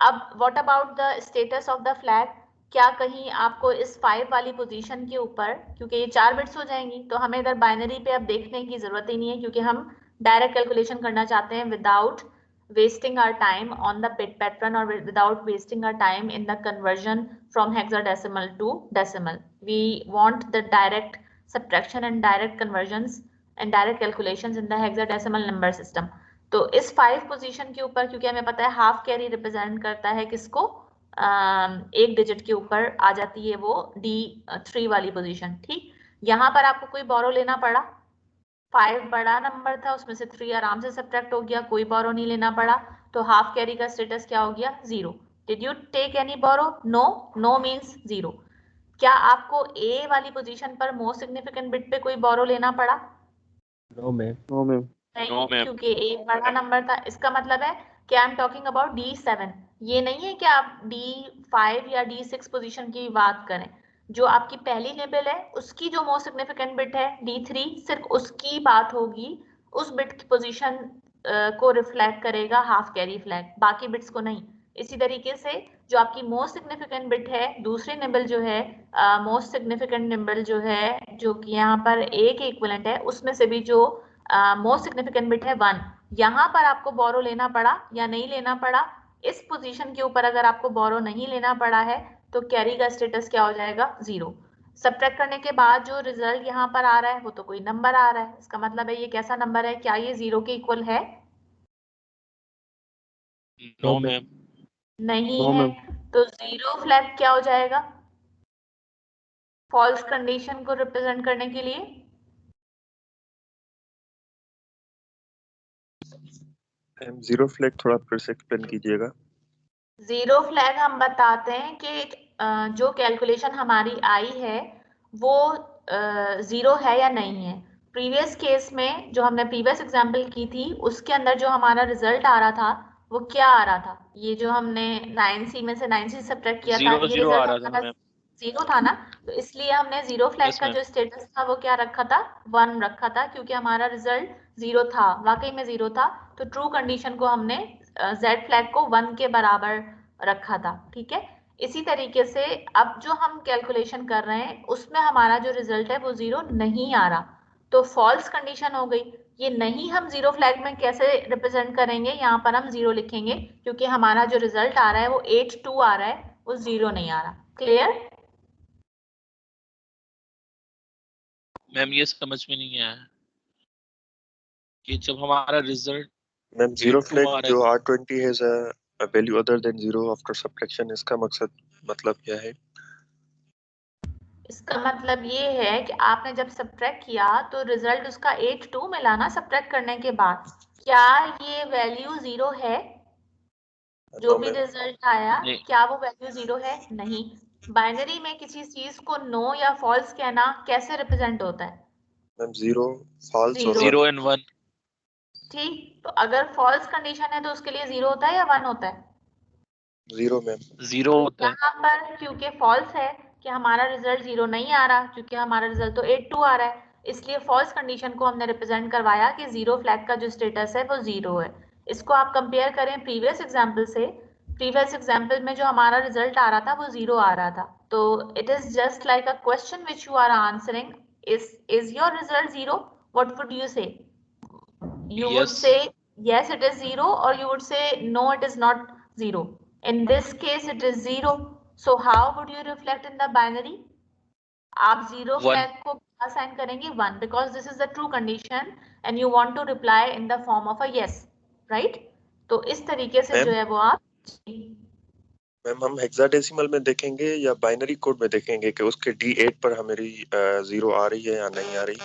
अब what about the status of the flag, क्या कहीं आपको इस 5 वाली पोजीशन के ऊपर, क्योंकि ये 4 बिट्स हो जाएंगी तो हमें इधर बाइनरी पे अब देखने की जरूरत ही नहीं है, क्योंकि हम डायरेक्ट कैलकुलेशन करना चाहते हैं without wasting our time on the bit pattern or without wasting our time in the conversion from hexadecimal to decimal. We want the direct subtraction and direct conversions and direct calculations in the hexadecimal number system. तो इस 5 position के ऊपर, क्योंकि हमें पता है half carry represent करता है किसको, एक डिजिट के ऊपर आ जाती है वो D3 वाली पोजीशन। ठीक, यहाँ पर आपको कोई बोरो लेना पड़ा, 5 बड़ा नंबर था, उसमें से 3 आराम से सब्ट्रैक्ट हो गया, कोई बोरो नहीं लेना पड़ा, तो हाफ कैरी का स्टेटस क्या हो गया, 0। Did you take any borrow? No, no means 0। क्या आपको ए वाली पोजीशन पर मोस्ट सिग्निफिकेंट बिट पे कोई बोरो लेना पड़ा? No ma'am. No ma'am. नहीं, No, ma'am. क्योंकि ए बड़ा नंबर था। इसका मतलब है कि I am talking about D7, ये नहीं है कि आप D5 या D6 पोजीशन की बात करें। जो आपकी पहली निबल है उसकी जो मोस्ट सिग्निफिकेंट बिट है D3, सिर्फ उसकी बात होगी, उस बिट की पोजीशन को रिफ्लेक्ट करेगा हाफ कैरी फ्लैग, बाकी बिट्स को नहीं। इसी तरीके से जो आपकी मोस्ट सिग्निफिकेंट बिट है, दूसरी निबल जो है, मोस्ट सिग्निफिकेंट निबल जो है, जो कि यहाँ पर ए के इक्विवेलेंट है, उसमें से भी जो मोस्ट सिग्निफिकेंट बिट है 1, यहाँ पर आपको बोरो लेना पड़ा या नहीं लेना पड़ा? इस पोजीशन के ऊपर अगर आपको बोरो नहीं लेना पड़ा है तो कैरी का स्टेटस क्या हो जाएगा, 0। सब्ट्रैक्ट करने के बाद जो रिजल्ट यहाँ पर आ रहा है वो तो कोई नंबर आ रहा है, इसका मतलब है ये कैसा नंबर है, क्या ये 0 के इक्वल है? No, ma'am. नहीं No, है। ma'am. तो 0 फ्लैग क्या हो जाएगा फॉल्स कंडीशन को रिप्रेजेंट करने के लिए? जीरो फ्लैग थोड़ा फिर से एक्सप्लेन कीजिएगा। 0 फ्लैग हम बताते हैं कि जो कैलकुलेशन हमारी आई है वो 0 है या नहीं है। प्रीवियस केस में जो हमने प्रीवियस एग्जांपल की थी उसके अंदर जो हमारा रिजल्ट आ रहा था वो क्या आ रहा था, ये जो हमने 9C में से 9C सब्ट्रैक्ट किया था, 0 ये 0 आ रिजल्ट रहा था हमारा मैम। 0 था ना, तो इसलिए हमने 0 फ्लैग Yes, का ma'am. जो स्टेटस था वो क्या रखा था, 1 रखा था, क्योंकि हमारा रिजल्ट 0 था, वाकई में 0 था। तो ट्रू कंडीशन को हमने Z फ्लैग को 1 के बराबर रखा था। ठीक है, इसी तरीके से अब जो हम कैलकुलेशन कर रहे हैं उसमें हमारा जो रिजल्ट है वो 0 नहीं आ रहा, तो फॉल्स कंडीशन हो गई। ये नहीं हम 0 फ्लैग में कैसे रिप्रेजेंट करेंगे, यहाँ पर हम 0 लिखेंगे, क्योंकि हमारा जो रिजल्ट आ रहा है वो 8-2 आ रहा है, वो 0 नहीं आ रहा। क्लियर? मैम ये समझ में नहीं आया कि जब हमारा रिजल्ट मैम जीरो 8-2 फ्लैग आ रहा जो है, R20 has a value other than 0 after subtraction, इसका मतलब क्या है? इसका मतलब ये है कि आपने जब सब्ट्रैक्ट किया तो रिजल्ट उसका 8-2 मिला ना सब्ट्रैक्ट करने के बाद, क्या ये वैल्यू 0 है? जो नो भी मैम। रिजल्ट आया नहीं, क्या वो वैल्यू 0 है? नहीं। बाइनरी में किसी चीज को नो या फॉल्स कहना कैसे रिप्रेजेंट होता है? मैम जीरो फॉल्स और 0 1। and 1. ठीक, तो अगर फॉल्स कंडीशन है तो उसके लिए 0 होता है या 1 होता है? 0 मैम। 0 तो होता है। यहाँ पर क्योंकि फॉल्स है कि हमारा रिजल्ट 0 नहीं आ रहा, क्योंकि हमारा रिजल्ट तो 8-2 आ रहा है, इसलिए फॉल्स कंडीशन को हमने रिप्रेजेंट करवाया कि 0 फ्लैग का जो स्टेटस है वो 0 है। इसको आप कंपेयर करें प्रीवियस एग्जाम्पल से, प्रीवियस एग्जाम्पल में जो हमारा रिजल्ट आ रहा था वो 0 आ रहा था। तो it is just like a question which you are answering, is your result 0? What would you say? You would Yes. say yes it is 0, or you would say no it is not 0. In this case it is 0, so how would you reflect in the binary? आप 0 1. Flag को assign करेंगे 1, because this is the true condition and you want to reply in the form of a yes, right? तो इस तरीके से जो ma'am है वो आप मैम हम हेक्साडेसिमल में देखेंगे या बाइनरी कोड में देखेंगे कि उसके D8 पर हमारी 0 आ रही है या नहीं आ रही,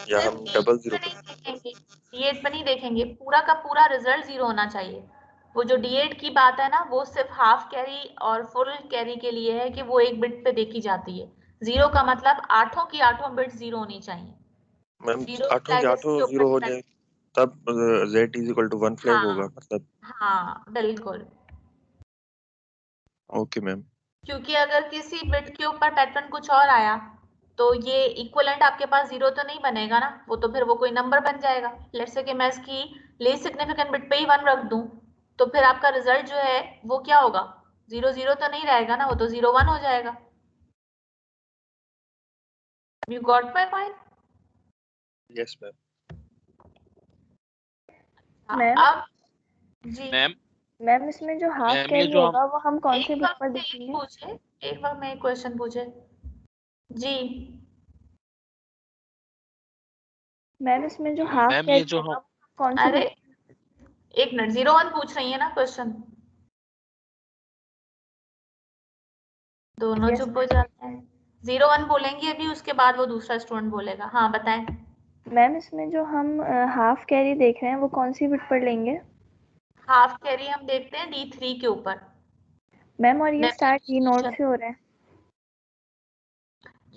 या हम डबल 0 नहीं पर? देखेंगे, D8 पर नहीं देखेंगे, पूरा का पूरा रिजल्ट 0 होना चाहिए। वो जो D8 की बात है ना वो सिर्फ हाफ कैरी और फुल कैरी के लिए है कि वो एक बिट पे देखी जाती है, जीरो का मतलब आठों की आठों बिट जीरो होनी चाहिए। मैम जीरो आठों के आठों के ऊपर जीरो हो depend- जाए तब z is equal to 1 flag होगा हाँ मतलब। हाँ बिल्कुल, ओके मैम। क्योंकि अगर किसी बिट के ऊपर पैटर्न कुछ और आया तो ये इक्विवेलेंट आपके पास जीरो तो नहीं बनेगा ना, वो तो फिर वो कोई नंबर बन जाएगा। लेट्स से कि मैं इसकी लीस्ट सिग्निफिकेंट बिट पे ही 1 रख दूं, तो फिर आपका रिजल्ट जो है वो क्या होगा, 0 0 तो नहीं रहेगा ना, वो तो 0 1 हो जाएगा। You got my point? Yes ma'am. Ma'am अब जी मैम मैम इसमें जो हाफ मैम ये कैरी जो हम होगा वो हम कौन से एक बिट वक्त पर में एक देखेंगे? पूछे, एक वक्त में एक क्वेश्चन पूछे जी। मैम इसमें जो हाफ मैम ये कैरी जो होगा हम वो कौन से अरे बिट? एक मिनट, 0 1 पूछ रही है ना क्वेश्चन, दोनों Yes, चुप हो जाते हैं। 0 1 बोलेंगे अभी, उसके बाद वो दूसरा स्टूडेंट बोलेगा। हाँ बताएं। मैम इसमें जो हम हाफ कैरी देख रहे हैं वो कौन सी बिट पर लेंगे? हाफ कैरी हम देखते हैं D3 के ऊपर। मैम और ये स्टार्ट ई नोट नेगोशिएशन, से हो रहा है।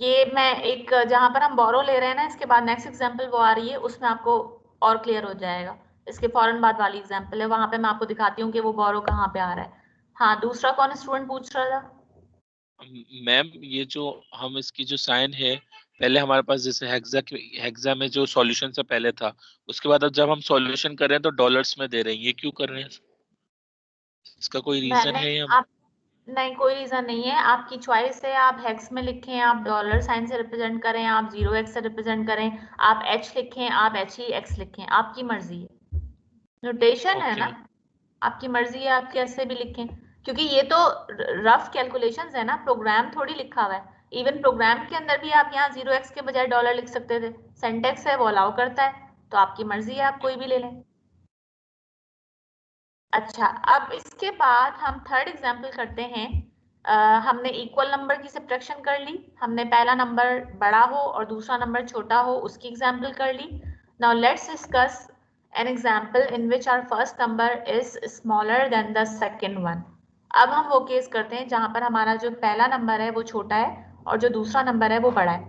ये मैं एक जहां पर हम बोरो ले रहे हैं ना, इसके बाद नेक्स्ट एग्जांपल वो आ रही है, उसमें आपको और क्लियर हो जाएगा। इसके फौरन बाद वाली एग्जांपल है, वहां पे मैं आपको दिखाती हूँ कि वो बोरो कहाँ पे आ रहा है। हाँ दूसरा कौन स्टूडेंट पूछ रहा था? मैम ये जो हम इसकी जो साइन है, पहले हमारे पास जैसे हेक्सा में जो सॉल्यूशन से पहले था, उसके बाद अब जब हम सॉल्यूशन कर रहे हैं तो डॉलर्स में दे रहे हैं, ये क्यों कर रहे हैं? इसका कोई रीजन मैंने है या? आप नहीं, कोई रीजन नहीं है, आपकी चॉइस है। आप हेक्स में लिखें, आप डॉलर साइन से रिप्रेजेंट करें, आप 0x से रिप्रेजेंट करें, आप h लिखें, आप HEX लिखें, आपकी मर्जी है। नोटेशन है ना, ओके आपकी मर्जी है, आप कैसे भी लिखें, क्योंकि ये तो रफ कैलकुलेशंस है ना, प्रोग्राम थोड़ी लिखा हुआ है। इवन प्रोग्राम के अंदर भी आप यहाँ 0x के बजाय डॉलर लिख सकते थे, सिंटैक्स है वो अलाउ करता है, तो आपकी मर्जी है, आप कोई भी ले लें। अच्छा, अब इसके बाद हम थर्ड एग्जाम्पल करते हैं। हमने इक्वल नंबर की सब्ट्रैक्शन कर ली, हमने पहला नंबर बड़ा हो और दूसरा नंबर छोटा हो उसकी एग्जाम्पल कर ली। Now let's discuss an example in which our first number is smaller than the second one. अब हम वो केस करते हैं जहां पर हमारा जो पहला नंबर है वो छोटा है और जो दूसरा नंबर है वो बड़ा है।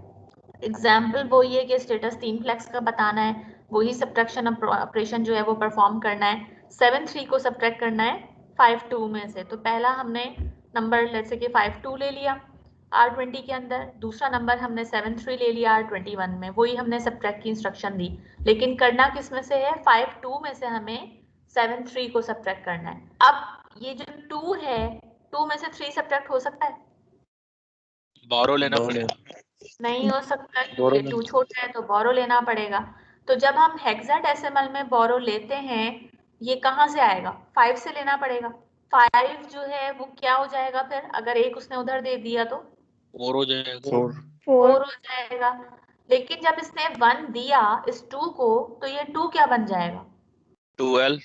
एग्जाम्पल वो ये कि स्टेटस 3 फ्लैक्स का बताना है, वही सब्ट्रैक्शन ऑपरेशन जो है वो परफॉर्म करना है। 7 3 को सब्ट्रैक्ट करना है 5 2 में से, तो पहला हमने नंबर लेट्स से कि 5 2 ले लिया R20 के अंदर, दूसरा नंबर हमने 7 3 ले लिया R21 में, वही हमने सब्ट्रैक्ट की इंस्ट्रक्शन दी। लेकिन करना किस में से है? 5 2 में से हमें 7 3 को सब्ट्रैक्ट करना है। अब ये जो 2 है, 2 में से 3 सब्ट्रैक्ट हो सकता है? बोरो लेना नो पड़ेगा। नहीं हो सकता, बोरो क्योंकि 2 छोटा है तो बोरो लेना पड़ेगा। तो जब हम हेक्साडेसिमल में बोरो लेते हैं, ये कहाँ से आएगा? 5 से लेना पड़ेगा। 5 जो है वो क्या हो जाएगा फिर, अगर एक उसने उधर दे दिया तो बोरो हो जाएगा। 4 4 4 हो जाएगा। लेकिन जब इसने 1 दिया इस 2 को, तो ये 2 क्या बन जाएगा? 12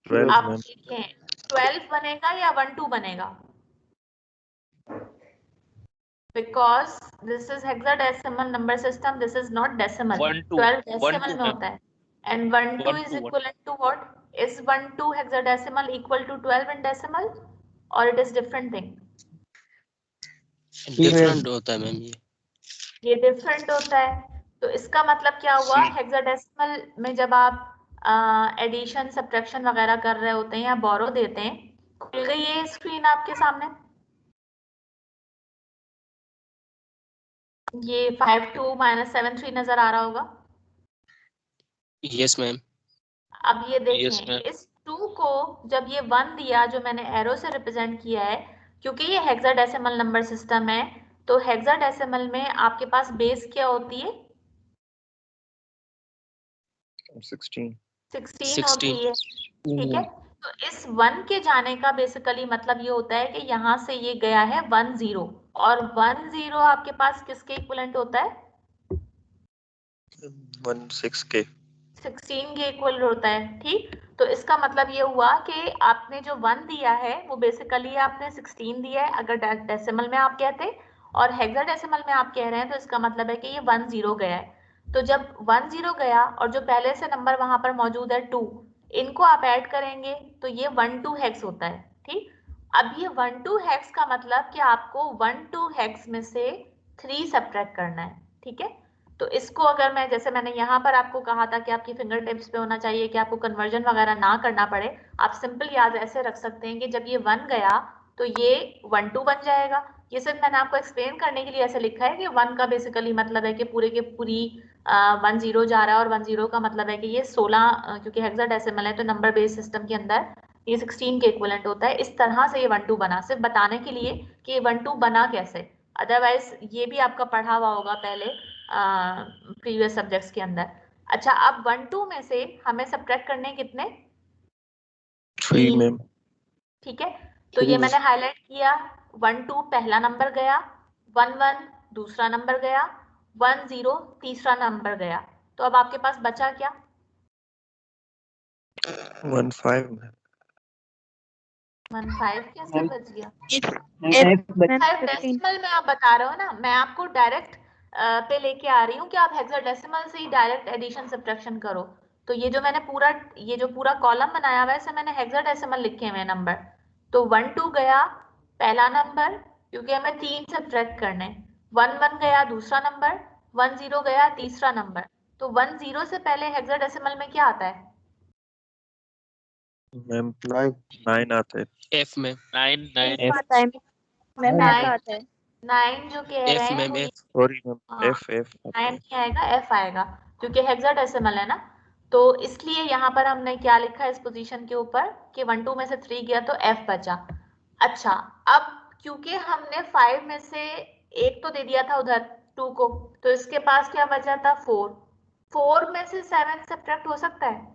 12 आप मैम। देखें 12 बनेगा या 1 2 बनेगा? Because this is hexadecimal number system, this is not decimal. 1 2 12 1 decimal 2 में मैम, होता है, and 1 2 1 is 2 1 equivalent to what? Is 1 2 hexadecimal equal to 12 in decimal, or it is different thing? Different होता है मैम ये different होता है। तो इसका मतलब क्या हुआ? सी हेक्साडेसिमल में जब आप एडिशन सब्ट्रैक्शन वगैरह कर रहे होते हैं या बोरो देते हैं, खुल गई ये स्क्रीन आपके सामने, ये 5 2 - 7 3 नजर आ रहा होगा। यस मैम अब ये यस देखें, मैम। इस 2 को जब ये 1 दिया जो मैंने एरो से रिप्रेजेंट किया है, क्योंकि ये हेक्साडेसिमल नंबर सिस्टम है, तो हेक्साडेसिमल में आपके पास बेस क्या होती है? 16 16 होती है, ठीक है। 16 तो इस 1 के जाने का बेसिकली मतलब ये होता है कि यहाँ से ये गया है 1 0, और 1 0 आपके पास किसके इक्विवेलेंट होता है? 16 के 16 के इक्वल होता है, ठीक। तो इसका मतलब ये हुआ कि आपने जो 1 दिया है वो बेसिकली आपने 16 दिया है अगर डेसिमल में आप कहते, और हेक्साडेसिमल में आप कह रहे हैं, तो इसका मतलब है कि ये 1 0 गया है। तो जब 1 0 गया और जो पहले से नंबर वहां पर मौजूद है 2, इनको आप ऐड करेंगे तो ये 1 2 हेक्स होता है, ठीक। अब ये 1 2 हेक्स का मतलब कि आपको 1 2 हेक्स में से 3 सब्ट्रैक्ट करना है, ठीक है। तो इसको अगर मैं, जैसे मैंने यहाँ पर आपको कहा था कि आपकी फिंगर टिप्स पे होना चाहिए कि आपको कन्वर्जन वगैरह ना करना पड़े, आप सिंपल याद ऐसे रख सकते हैं कि जब ये 1 गया तो ये 1 2 बन जाएगा। ये सिर्फ मैंने आपको एक्सप्लेन करने के लिए ऐसे लिखा है कि 1 का बेसिकली मतलब है कि पूरे के पूरी 1 0 जा रहा है, और 1 0 का मतलब है कि ये 16 क्योंकि हेक्साडेसिमल है तो नंबर बेस सिस्टम के अंदर ये 16 के इक्विवेलेंट होता है। इस तरह से ये 1 2 बना, सिर्फ बताने के लिए कि ये 1 2 बना कैसे। अदरवाइज ये भी आपका पढ़ा हुआ होगा पहले प्रीवियस सब्जेक्ट्स के अंदर। अच्छा, अब 1 2 में से हमें सब्ट्रैक्ट करने कितने? 3 मैम। ठीक है, तो ये मैंने हाईलाइट किया। 1 2 पहला नंबर गया, 1 1 दूसरा नंबर गया, 1 0 तीसरा नंबर गया। तो अब आपके पास बचा क्या? 1 5 मैम। 1 5 कैसे बच गया? मैम 5 15 डेसिमल में आप बता रहे हो ना, मैं आपको डायरेक्ट पे लेके आ रही हूँ कि आप हेक्साडेसिमल से ही डायरेक्ट एडिशन सब्ट्रैक्शन करो। तो ये जो मैंने पूरा, ये जो पूरा कॉलम बनाया हुआ है इसे मैंने हेक्साडेसिमल लिखे हुए नंबर। तो 1 2 गया पहला नंबर, क्योंकि हमें 3 सब्ट्रैक्ट करने। 1 1 गया दूसरा नंबर, 1 0 गया तीसरा नंबर। तो 1 0 से पहले हेक्साडेसिमल में क्या आता है? मैम 9 आता है। एफ में 9 9 एफ आता है मैम, एफ 9 आता है। 9 जो कह रहे एफ हैं मैम वो, एफ सॉरी मैम, हाँ, एफ आता 9 है। नहीं आएगा, एफ आएगा, क्योंकि हेक्साडेसिमल है ना। तो इसलिए यहाँ पर हमने क्या लिखा है इस पोजीशन के ऊपर कि 1 2 में से 3 गया तो एफ बचा। अच्छा, अब क्योंकि हमने 5 में से एक तो दे दिया था उधर 2 को, तो इसके पास क्या बचा था? 4। 4 में से 7 सब्ट्रैक्ट हो सकता है?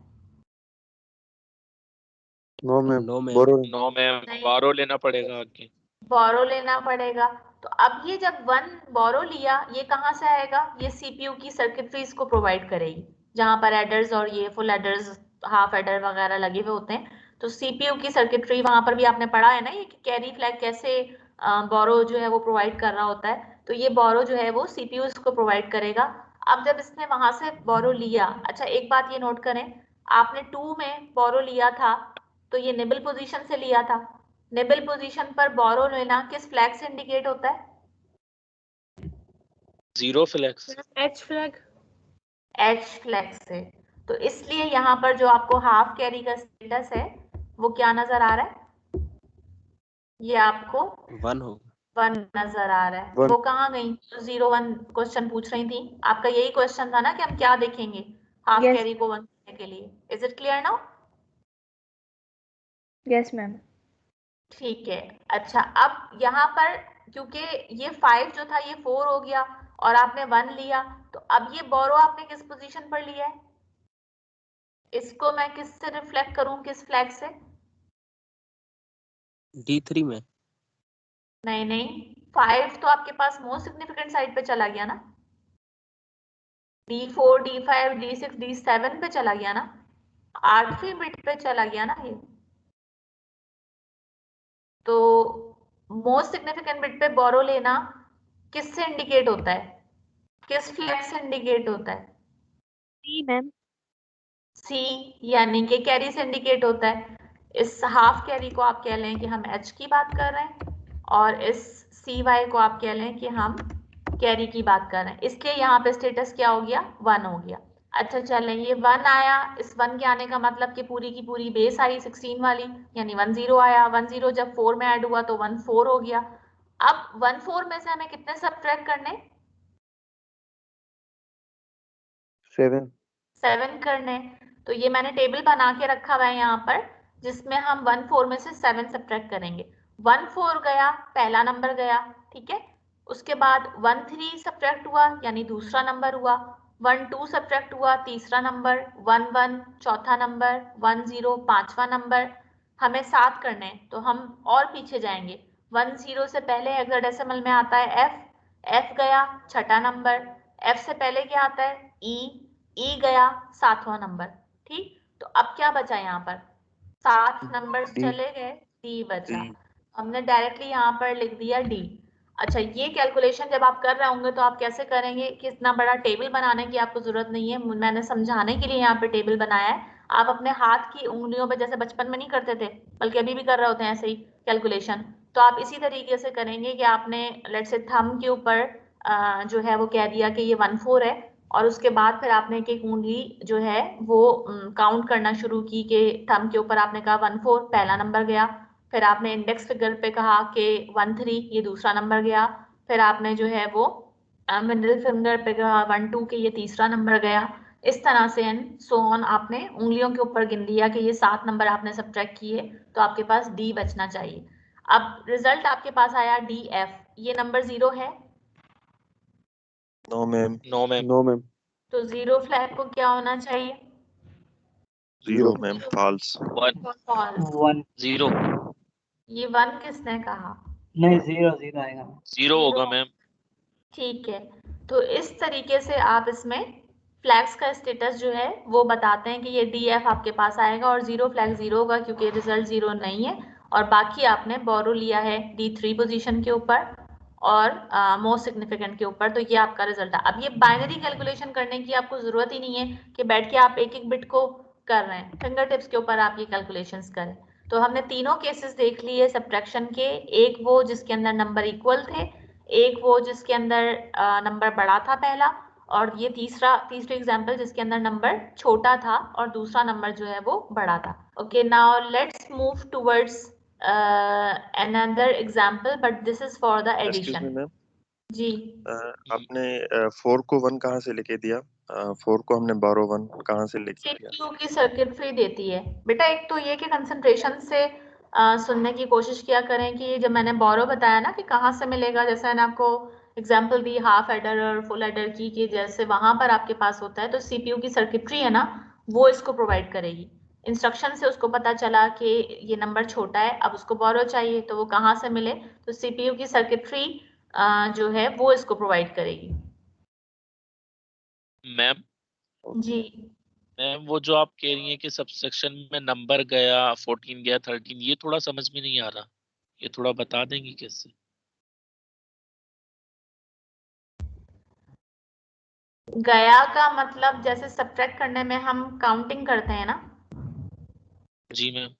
नो मैम, नो मैम बोरो 9 में नहीं, बारो लेना पड़ेगा आगे। बोरो लेना पड़ेगा। तो अब ये जब 1 बोरो लिया, ये कहाँ से आएगा? ये सीपीयू की सर्किटरीज को प्रोवाइड करेगी, जहां पर एडर्स और ये फुल एडर्स, हाफ एडर वगैरह लगे हुए होते हैं। तो सीपीयू की सर्किटरी, वहां पर भी आपने पढ़ा है ना ये कैरी फ्लैग कैसे बोरो जो है वो प्रोवाइड कर रहा होता है। तो ये बोरो जो है वो सीपीयू इसको प्रोवाइड करेगा। अब जब इसने वहां से बोरो लिया, अच्छा एक बात ये नोट करें, आपने 2 में बोरो लिया था तो ये निबल पोजीशन से लिया था। निबल पोजीशन पर बोरो लेना किस फ्लैग से इंडिकेट होता है? 0 flags. H flag. H flag से। तो इसलिए यहाँ पर जो आपको हाफ कैरी का स्टेटस है वो क्या नजर आ रहा है? ये आपको 1 होगा। 1 नजर आ रहा है। वन। वो कहाँ गई? 0 1 क्वेश्चन पूछ रही थी, आपका यही क्वेश्चन था ना कि हम क्या देखेंगे हाफ यस कैरी को 1 करने के लिए। Is it clear now? Yes ma'am. ठीक है। अच्छा, अब यहाँ पर क्योंकि ये 5 जो था ये 4 हो गया और आपने 1 लिया, तो अब ये बोरो आपने किस पोजीशन पर लिया है? इसको मैं किस से रिफ्लेक्ट करूं, किस फ्लैग से? D3 में नहीं नहीं, 5 तो आपके पास मोस्ट सिग्निफिकेंट साइड पे चला गया ना, D4 D5 D6 D7 पे चला गया ना, 8वीं बिट पे चला गया ना ये। तो मोस्ट सिग्निफिकेंट बिट पे बोरो लेना किससे इंडिकेट होता है, किस फ्लैग से इंडिकेट होता है? सी मैम। सी, यानी कि कैरी से इंडिकेट होता है। इस हाफ कैरी को आप कह लें कि हम एच की बात कर रहे हैं, और इस सी वाई को आप कह लें कि हम कैरी की बात कर रहे हैं। इसलिए यहाँ पे स्टेटस क्या हो गया? 1 हो गया। अच्छा चलें, ये 1 आया, इस 1 के आने का मतलब कि पूरी की पूरी बेस आई 16 वाली, यानी 1 0 आया। 1 0 जब 4 में ऐड हुआ तो 1 4 हो गया। अब 1 4 में से हमें कितने सब्ट्रैक्ट करने? 7। 7 करने। तो ये मैंने टेबल बना के रखा हुआ है यहाँ पर, जिसमें हम 1 4 में से 7 सब्ट्रैक्ट करेंगे। 1 4 गया, पहला नंबर गया, ठीक है। उसके बाद 1 3 सब्ट्रैक्ट हुआ, यानी दूसरा नंबर हुआ। 1 2 सब्ट्रैक्ट हुआ, तीसरा नंबर। 1 1 चौथा नंबर। 1 0 पांचवा नंबर। हमें 7 करने हैं तो हम और पीछे जाएंगे। 1 0 से पहले हेक्साडेसिमल में आता है एफ, एफ गया छठा नंबर। एफ से पहले क्या आता है? ई, ई गया 7वां नंबर। ठीक, तो अब क्या बचा यहाँ पर? 7 नंबर्स डी चले गए, डी बचा। डी हमने डायरेक्टली यहाँ पर लिख दिया डी। अच्छा, ये कैलकुलेशन जब आप कर रहे होंगे तो आप कैसे करेंगे कि इतना बड़ा टेबल बनाने की आपको जरूरत नहीं है, मैंने समझाने के लिए यहाँ पे टेबल बनाया है। आप अपने हाथ की उंगलियों पे जैसे बचपन में नहीं करते थे, बल्कि अभी भी कर रहे होते हैं ऐसे ही कैलकुलेशन, तो आप इसी तरीके से करेंगे कि आपने लेट्स से थंब के ऊपर जो है वो कह दिया कि ये 1/4 है, और उसके बाद फिर आपने एक एक उंगली जो है वो काउंट करना शुरू की कि थंब के ऊपर आपने कहा 1/4 पहला नंबर गया, फिर आपने इंडेक्स फिंगर पे कहा कि 1/3 ये दूसरा नंबर गया, फिर आपने जो है वो मिडिल फिंगर पे कहा 1/2 के ये तीसरा नंबर गया। इस तरह से एंड सो ऑन आपने उंगलियों के ऊपर गिन लिया कि ये 7 नंबर आपने सब्ट्रैक्ट किए, तो आपके पास डी बचना चाहिए। अब रिजल्ट आपके पास आया DF, ये नंबर 0 है? No ma'am. No ma'am. No ma'am. तो 0 फ्लैग को क्या होना चाहिए? 0 मैम, फॉल्स। 1 फॉल्स। 1 0 ये 1 किसने कहा? नहीं 0 आएगा। 0 होगा मैम। ठीक है, तो इस तरीके से आप इसमें फ्लैग्स का स्टेटस जो है वो बताते हैं कि ये DF आपके पास आएगा और 0 फ्लैग 0 होगा क्योंकि रिजल्ट 0 नहीं है, और बाकी आपने बोरो लिया है D3 पोजीशन के ऊपर और मोस्ट सिग्निफिकेंट के ऊपर, तो ये आपका रिजल्ट है। अब ये बाइनरी कैलकुलेशन करने की आपको जरूरत ही नहीं है कि बैठ के आप एक एक बिट को कर रहे हैं, फिंगर टिप्स के ऊपर आप ये कैलकुलेशंस करें। तो हमने तीनों केसेस देख लिए सब्ट्रैक्शन के, एक वो जिसके अंदर नंबर इक्वल थे, एक वो जिसके अंदर नंबर बड़ा था पहला, और ये तीसरी एग्जांपल जिसके अंदर नंबर छोटा था और दूसरा नंबर जो है वो बड़ा था। Okay, now let's move towards another example, but this is for the excuse me addition. Ma'am, जी, आपने 4 को 1 कहाँ से लेके दिया? 4 को हमने बारो 1 कहाँ से लेके दिया? CPU की सर्किटरी देती है बेटा। एक तो ये कि कंसंट्रेशन से सुनने की कोशिश किया करें कि जब मैंने बोरो बताया ना कि कहाँ से मिलेगा, जैसे मैंने आपको एग्जांपल दी हाफ एडर और फुल एडर की, कि जैसे वहां पर आपके पास होता है तो सीपीयू की सर्किटरी है ना, वो इसको प्रोवाइड करेगी। इंस्ट्रक्शन से उसको पता चला कि ये नंबर छोटा है, अब उसको बोरो चाहिए, तो वो कहाँ से मिले, तो सीपीयू की सर्किटरी जो है वो इसको प्रोवाइड करेगी। मैम जी, मैम वो जो आप कह रही हैं कि सबसेक्शन में नंबर गया 14 गया 13, ये थोड़ा समझ में नहीं आ रहा, ये थोड़ा बता देंगी कैसे? गया का मतलब जैसे सब्ट्रैक्ट करने में हम काउंटिंग करते हैं ना, जी मैम।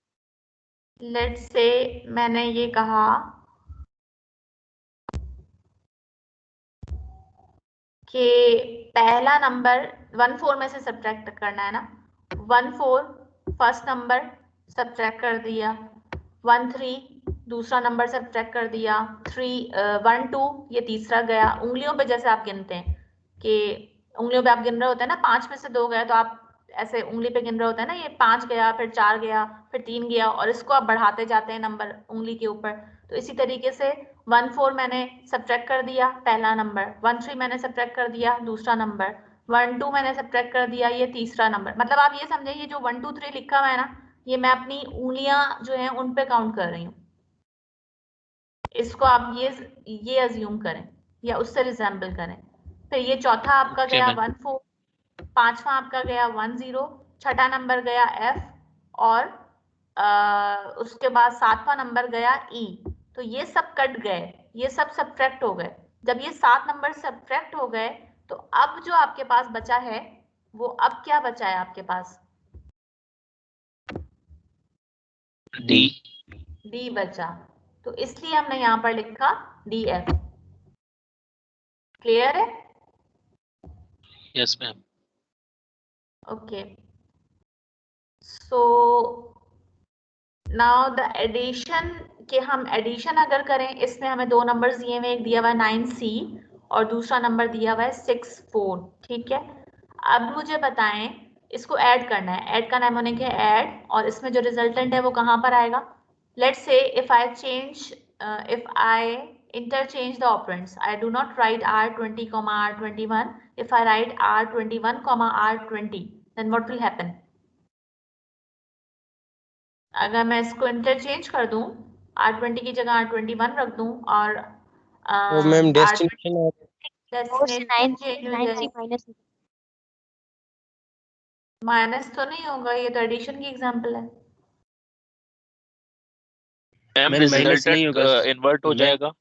लेट्स से मैंने ये कहा कि पहला नंबर 1/4 में से सब्ट्रैक्ट करना है ना, 1/4 फर्स्ट नंबर सब्ट्रैक्ट कर दिया, 1/3 दूसरा नंबर सब्ट्रैक्ट कर दिया, 1/2 ये तीसरा गया। उंगलियों पे जैसे आप गिनते हैं कि उंगलियों पे आप गिन रहे होते हैं ना, 5 में से 2 गया, तो आप ऐसे उंगली पे गिन रहे होते हैं ना, ये 5 गया, फिर 4 गया, फिर 3 गया, और इसको आप बढ़ाते जाते हैं नंबर उंगली के ऊपर। तो इसी तरीके से 1/4 मैंने सब्ट्रैक्ट कर दिया पहला नंबर, 1/3 मैंने सब्ट्रैक्ट कर दिया दूसरा नंबर, 1/2 मैंने सब्ट्रैक्ट कर दिया ये तीसरा नंबर। मतलब आप ये समझे, ये जो 1 2 3 लिखा हुआ है ना, ये मैं अपनी उंगलियां जो है उन पे काउंट कर रही हूँ। इसको आप ये अज्यूम करें या उससे रिजेंबल करें। फिर ये चौथा आपका ओके गया मैम। 1/4, पांचवा आपका गया 1/0, छठा नंबर गया F, और उसके बाद सातवां नंबर गया E। तो ये सब कट गए, ये सब सब्ट्रैक्ट हो गए। जब ये 7 नंबर सब्ट्रैक्ट हो गए, तो अब जो आपके पास बचा है वो अब क्या बचा है आपके पास? D बचा, तो इसलिए हमने यहाँ पर लिखा DF। क्लियर है? Yes ma'am. Okay, so now the addition, के हम एडिशन अगर करें, इसमें हमें 2 नंबर्स दिए हुए, एक दिया हुआ है 9C और दूसरा नंबर दिया हुआ है 64। ठीक है, अब मुझे बताएं इसको ऐड करना है, ऐड का नाम होने के ऐड, और इसमें जो रिजल्टेंट है वो कहाँ पर आएगा? Let's say if I interchange the operands, I do not write R20, R21. If I write R21, R20, then what will happen? अगर मैं इसको इंटरचेंज कर दूं, R20 की जगह R21 रख दूं, और तो मैम डेस्टिनेशन डेस्टिनेशन चेंज हो जाएगी। माइनस तो नहीं होगा, ये तो एडिशन की एग्जांपल है। मैम मैम माइनस नहीं रिजल्टेंट होगा। इन्वर्ट हो मैम जाएगा।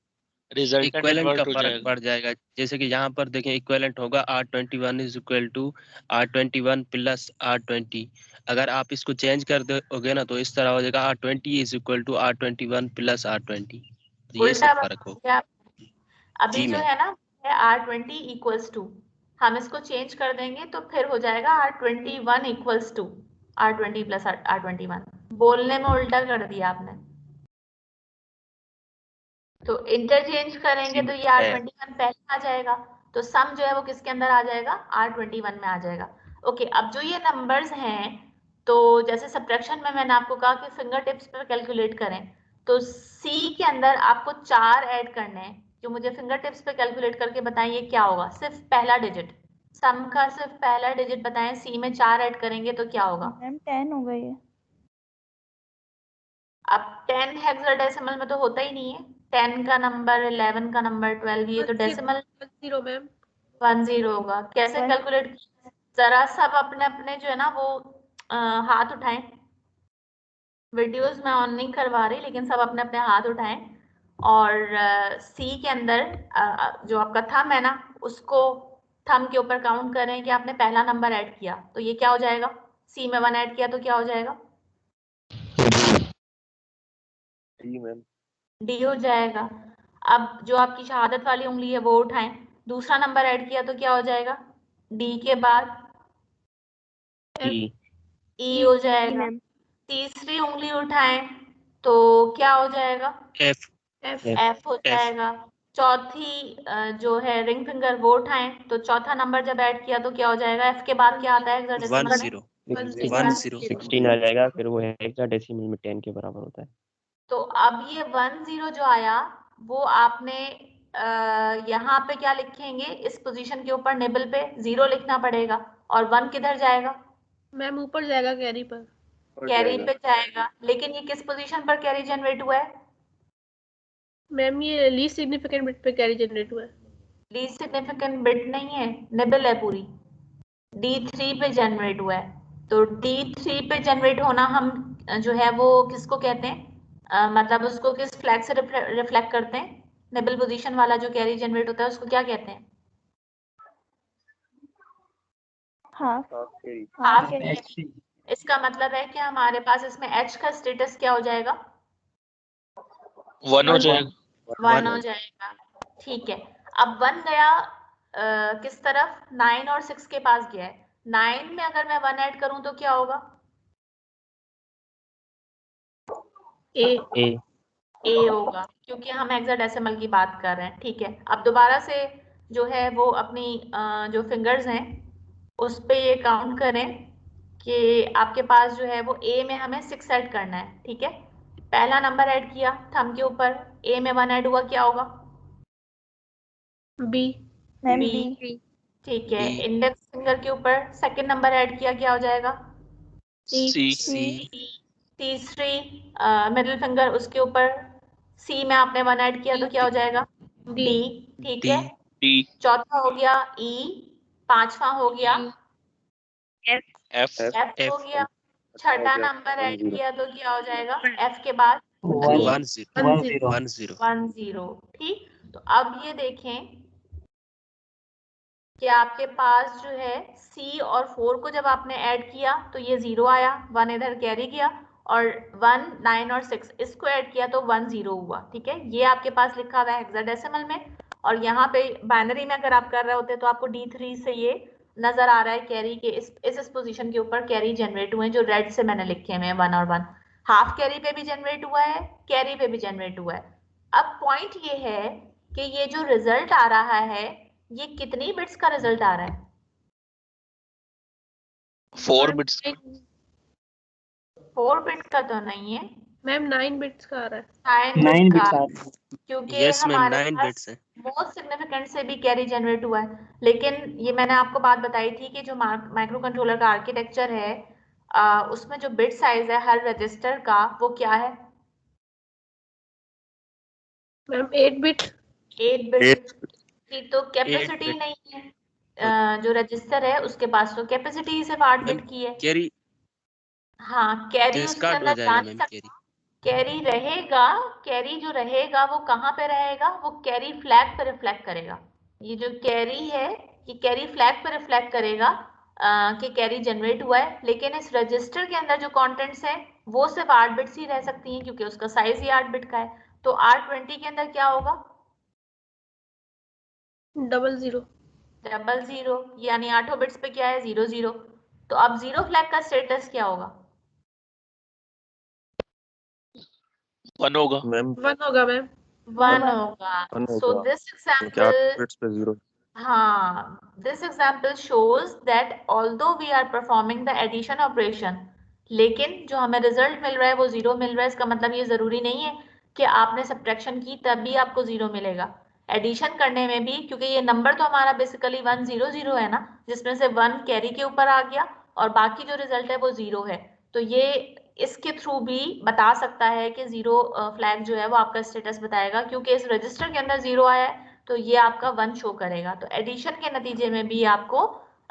रिजल्टेंट इक्विवेलेंट का इन्वर्ट हो फर्क जाएगा। पड़ जाएगा। जैसे कि यहाँ पर देखें इक्विवेलेंट होगा R21 is equal to R21 plus R20। अगर आप इसको चेंज कर दोगे ना तो इस तरह हो जाएगा R20 is equal to R21 plus R20। ये उल्टा सब फर्क होगा। क्या अभी जी जो मैम। है ना है R20 इक्वल्स टू, हम इसको चेंज कर देंगे तो फिर हो जाएगा R21 equals to R20 plus R21। बोलने में उल्टा कर दिया आपने। तो इंटरचेंज करेंगे तो ये R21 पहले आ जाएगा, तो सम जो है वो किसके अंदर आ जाएगा, R21 में आ जाएगा। ओके, अब जो ये नंबर्स हैं, तो जैसे सब्ट्रैक्शन में मैंने आपको कहा कि फिंगर टिप्स पे कैलकुलेट करें, तो C के अंदर आपको 4 ऐड करने हैं, जो मुझे फिंगर टिप्स पे कैलकुलेट करके बताइए क्या होगा। सिर्फ पहला डिजिट, सम का सिर्फ पहला डिजिट बताएं, C में 4 ऐड करेंगे तो क्या होगा। मैम 10 होगा ये। अब 10 हेक्साडेसिमल में तो होता ही नहीं है, 10 का नंबर, 11 का नंबर, 12, ये तो डेसिमल 10 मैम 10 होगा। कैसे कैलकुलेट, जरा सब अपने अपने जो है ना वो हाथ उठाएं। वीडियोस मैं ऑन नहीं करवा रही, लेकिन सब अपने अपने हाथ उठाएं और सी के अंदर जो आपका थंब है ना, उसको थंब के ऊपर काउंट करें कि आपने पहला नंबर ऐड किया, तो ये क्या हो जाएगा, सी में 1 ऐड किया तो क्या हो जाएगा, डी मैम। डी हो जाएगा। अब जो आपकी शहादत वाली उंगली है वो उठाएं, दूसरा नंबर ऐड किया तो क्या हो जाएगा, डी के बाद ई हो जाएगा। तीसरी उंगली उठाएं तो क्या हो जाएगा, एफ हो जाएगा। चौथी जो है रिंग फिंगर वो उठाएं तो चौथा नंबर जब ऐड किया तो क्या हो जाएगा, एफ के बाद क्या आता है हेक्साडेसिमल में, 16 आ जाएगा, फिर वो हेक्साडेसिमल में 10 के बराबर होता है। तो अब ये 10 जो आया वो आपने यहाँ पे क्या लिखेंगे, इस पोजीशन के ऊपर निबल पे 0 लिखना पड़ेगा, और 1 किधर जाएगा मैम ऊपर जाएगा कैरी पर, कैरी पे जाएगा। लेकिन ये किस पोजीशन पर कैरी जनरेट हुआ है, मैम ये लीस्ट सिग्निफिकेंट बिट पे कैरी जनरेट हुआ है। लीस्ट सिग्निफिकेंट बिट नहीं है, निबल है पूरी, D3 पे जनरेट हुआ है। तो D3 पे जनरेट होना हम जो है वो किसको कहते हैं, मतलब उसको किस फ्लैग से रिफ्लेक्ट करते हैं, निबल पोजीशन वाला जो कैरी जनरेट होता है उसको क्या कहते हैं, हाफ हाफ कैरी। इसका मतलब है कि हमारे पास इसमें H का स्टेटस क्या हो जाएगा, 1 हो जाएगा, 1 हो जाएगा। ठीक है, अब 1 गया किस तरफ, 9 और 6 के पास गया है। 9 में अगर मैं 1 ऐड करूं तो क्या होगा, ए होगा, क्योंकि हम हेक्साडेसिमल की बात कर रहे हैं। ठीक है, अब दोबारा से जो है वो अपनी जो फिंगर्स हैं उस पे ये काउंट करें कि आपके पास जो है वो ए में हमें 6 ऐड करना है। ठीक है, पहला नंबर ऐड किया थंब के ऊपर, ए में 1 ऐड हुआ, क्या होगा, बी। Ma'am B. बी। ठीक है, इंडेक्स फिंगर के ऊपर सेकंड नंबर ऐड किया, क्या हो जाएगा, सी। तीसरी मिडिल फिंगर उसके ऊपर सी में आपने 1 ऐड किया तो क्या हो जाएगा, डी। ठीक है, डी। चौथा हो गया ई, पांचवा हो गया एफ हो गया, छठा नंबर ऐड किया तो क्या हो जाएगा, एफ के बाद 10। ठीक, तो अब ये देखें कि आपके पास जो है C और 4 को जब आपने ऐड किया तो ये 0 आया, 1 इधर कैरी किया, और 1, 9 और 6 इसको ऐड किया तो 1 0 हुआ। ठीक है, ये आपके पास लिखा हुआ है हेक्साडेसिमल में, और यहाँ पे बाइनरी में अगर आप कर रहे होते तो आपको D3 से ये नजर आ रहा है कैरी के इस पोजीशन के ऊपर कैरी जनरेट हुए जो रेड से मैंने लिखे हुए हैं 1 और 1। हाफ कैरी पे भी जनरेट हुआ है, कैरी पे भी जनरेट हुआ है। अब पॉइंट ये है कि ये जो रिजल्ट आ रहा है ये कितनी बिट्स का रिजल्ट आ रहा है, 4 बिट्स। 4 बिट का तो नहीं है मैम 9 बिट्स का आ रहा है। 9 बिट्स का, क्योंकि हमारे पास मोस्ट सिग्निफिकेंट से भी कैरी जनरेट हुआ है। लेकिन ये मैंने आपको बात बताई थी कि जो माइक्रो कंट्रोलर का आर्किटेक्चर है उसमें जो बिट साइज है हर रजिस्टर का वो क्या है मैम 8 बिट। 8 बिट की तो कैपेसिटी नहीं है, जो रजिस्टर है उसके पास तो कैपेसिटी सिर्फ 8 बिट की है। कैरी हाँ, कैरी उसके अंदर जा नहीं सकता, कैरी रहेगा, कैरी जो रहेगा वो कहाँ पे रहेगा, वो कैरी फ्लैग पे रिफ्लेक्ट करेगा। ये जो कैरी है ये कैरी फ्लैग पे रिफ्लेक्ट करेगा कि कैरी जनरेट हुआ है, लेकिन इस रजिस्टर के अंदर जो कंटेंट्स है वो सिर्फ 8 बिट्स ही रह सकती हैं क्योंकि उसका साइज ही 8 बिट का है। तो R20 के अंदर क्या होगा, 00 00, यानी 8 बिट्स पे क्या है 00। तो अब 0 फ्लैग का स्टेटस क्या होगा, 1 होगा। मैम 1 होगा मैम। 1 होगा। 1 सो होगा दिस क्योंकि 8 एग्जाम्पल, बिट्स पे 0। हाँ, this example shows that although we are performing the addition operation, लेकिन जो हमें रिजल्ट मिल रहा है वो 0 मिल रहा है। इसका मतलब ये जरूरी नहीं है कि आपने सब्ट्रैक्शन की तब भी आपको 0 मिलेगा। एडिशन करने में भी, क्योंकि ये नंबर तो हमारा बेसिकली 100 है ना, जिसमें से 1 कैरी के ऊपर आ गया और बाकी जो रिजल्ट है वो 0 है। तो ये इसके थ्रू भी बता सकता है कि 0 फ्लैग जो है वो आपका स्टेटस बताएगा, क्योंकि इस रजिस्टर के अंदर 0 आया है तो ये आपका 1 शो करेगा। तो एडिशन के नतीजे में भी आपको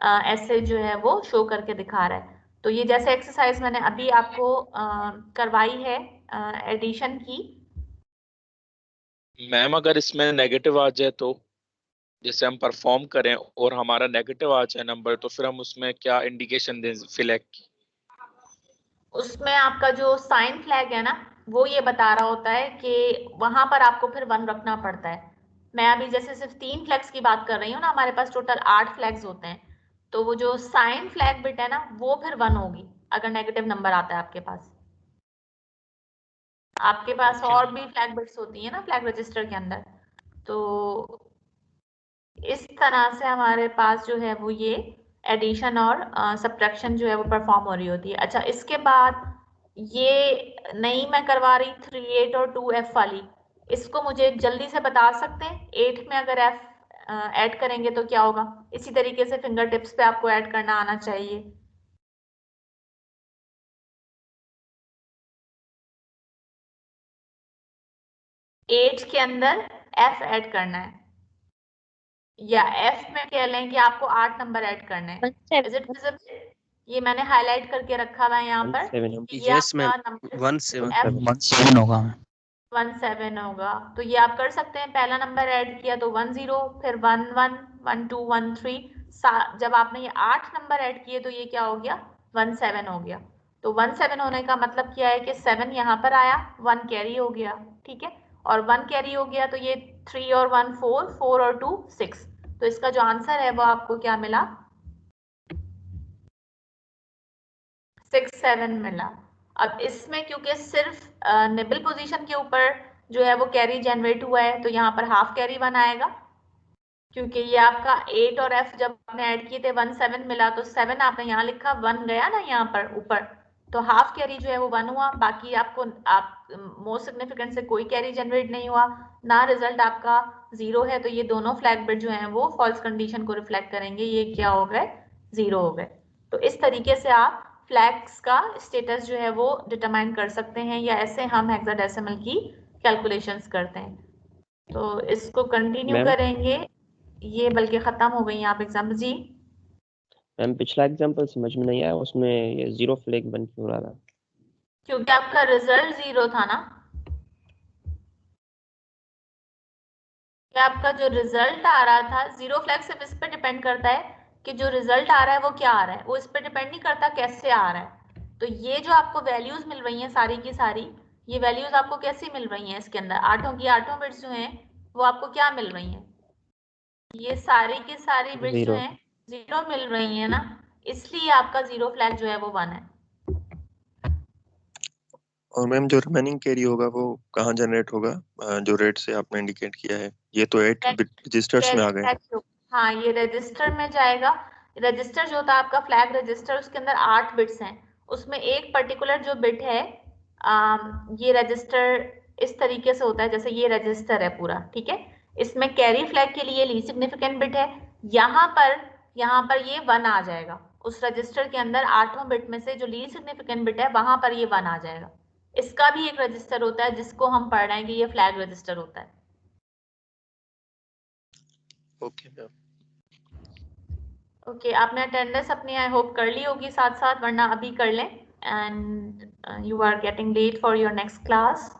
ऐसे जो है वो शो करके दिखा रहा है। तो ये जैसे एक्सरसाइज मैंने अभी आपको करवाई है एडिशन की। मैम अगर इसमें नेगेटिव आ जाए तो, जैसे हम परफॉर्म करें और हमारा नेगेटिव आ जाए नंबर, तो फिर हम उसमें क्या इंडिकेशन दें फ्लैग की? उसमें आपका जो साइन फ्लैग है ना वो ये बता रहा होता है कि वहां पर आपको फिर 1 रखना पड़ता है। मैं अभी जैसे सिर्फ 3 फ्लैग्स की बात कर रही हूँ ना, हमारे पास टोटल 8 फ्लैग्स होते हैं, तो वो जो साइन फ्लैग बिट है ना वो फिर 1 होगी अगर नेगेटिव नंबर आता है आपके पास। आपके पास ओके और मैम। भी फ्लैग बिट्स होती है ना फ्लैग रजिस्टर के अंदर। तो इस तरह से हमारे पास जो है वो ये एडिशन और सब्ट्रैक्शन जो है वो परफॉर्म हो रही होती है। अच्छा, इसके बाद ये नहीं मैं करवा रही 3 8 और 2 F वाली, इसको मुझे जल्दी से बता सकते हैं 8 में अगर F ऐड करेंगे तो क्या होगा। इसी तरीके से फिंगर टिप्स पे आपको ऐड करना आना चाहिए। एट के अंदर F ऐड करना है, या F में कह लें कि आपको 8 नंबर ऐड करने हैं। Is it visible? ये मैंने हाईलाइट करके रखा हुआ है यहाँ पर 17 कि ये यस आपका मैम, नंबर 17 17 होगा। 17 होगा। तो ये आप कर सकते हैं, पहला नंबर ऐड किया तो 10, फिर 11 12 13, जब आपने ये 8 नंबर ऐड किए तो ये क्या हो गया 17 हो गया। तो 17 होने का मतलब क्या है कि 7 यहाँ पर आया, 1 कैरी हो गया, ठीक है, और 1 कैरी हो गया तो ये 3 और 1 4, 4 और 2 6। तो इसका जो आंसर है वो आपको क्या मिला 6 7 मिला। अब इसमें क्योंकि सिर्फ निबल पोजीशन के ऊपर जो है वो कैरी जनरेट हुआ है तो यहाँ पर हाफ कैरी 1 आएगा, क्योंकि ये आपका 8 और F जब आपने ऐड किए थे 1 7 मिला तो 7 आपने यहाँ लिखा 1 गया ना यहाँ पर ऊपर, तो हाफ कैरी जो है वो 1 हुआ। बाकी आपको आप मोस्ट सिग्निफिकेंट से कोई कैरी जनरेट नहीं हुआ ना, रिजल्ट आपका 0 है। तो ये दोनों फ्लैग बिट जो है वो फॉल्स कंडीशन को रिफ्लेक्ट करेंगे, ये क्या हो गए 0 हो गए। तो इस तरीके से आप फ्लैग्स का स्टेटस जो है वो डिटरमाइन कर सकते हैं, या ऐसे हम हेक्साडेसिमल की कैलकुलेशंस करते हैं। तो इसको कंटिन्यू मैम करेंगे, ये बल्कि खत्म हो गई आप एग्जाम जी। मैम पिछला एग्जांपल समझ में नहीं आया, उसमें ये 0 फ्लैग बन क्यों रहा था? क्योंकि आपका रिजल्ट 0 था ना, कि आपका जो रिजल्ट आ रहा था 0 फ्लैग सिर्फ इस पे डिपेंड करता है कि जो रिजल्ट आ रहा है वो क्या आ रहा है, वो इस पे डिपेंड नहीं करता कैसे आ रहा है। तो ये जो आपको वैल्यूज मिल रही हैं सारी की सारी, ये वैल्यूज आपको कैसी मिल रही हैं, इसके अंदर आठों की आठों बिट्स जो हैं वो आपको क्या मिल रही हैं, ये सारी की सारी बिट्स जो 0। हैं 0 मिल रही है ना, इसलिए आपका 0 फ्लैग जो है वो 1 है। और मैम जो रिमेनिंग कैरी होगा वो कहाँ जनरेट होगा, जो रेट से आपने इंडिकेट किया है? ये तो 8 बिट रजिस्टर्स में आ गए। हाँ, ये रजिस्टर में जाएगा। रजिस्टर जो होता है आपका फ्लैग रजिस्टर, उसके अंदर 8 बिट्स हैं, उसमें एक पर्टिकुलर जो बिट है ये रजिस्टर इस तरीके से होता है जैसे ये रजिस्टर है पूरा, ठीक है, इसमें कैरी फ्लैग के लिए लीस्ट सिग्निफिकेंट बिट है, यहाँ पर ये 1 आ जाएगा। उस रजिस्टर के अंदर 8 बिट में से जो लीस्ट सिग्निफिकेंट बिट है वहां पर ये 1 आ जाएगा। इसका भी एक रजिस्टर होता है जिसको हम पढ़ रहे हैं कि ये फ्लैग रजिस्टर होता है। Okay ma'am. ओके, आपने अटेंडेंस अपनी आई होप कर ली होगी साथ साथ, वरना अभी कर लें। And you are getting late for your next class.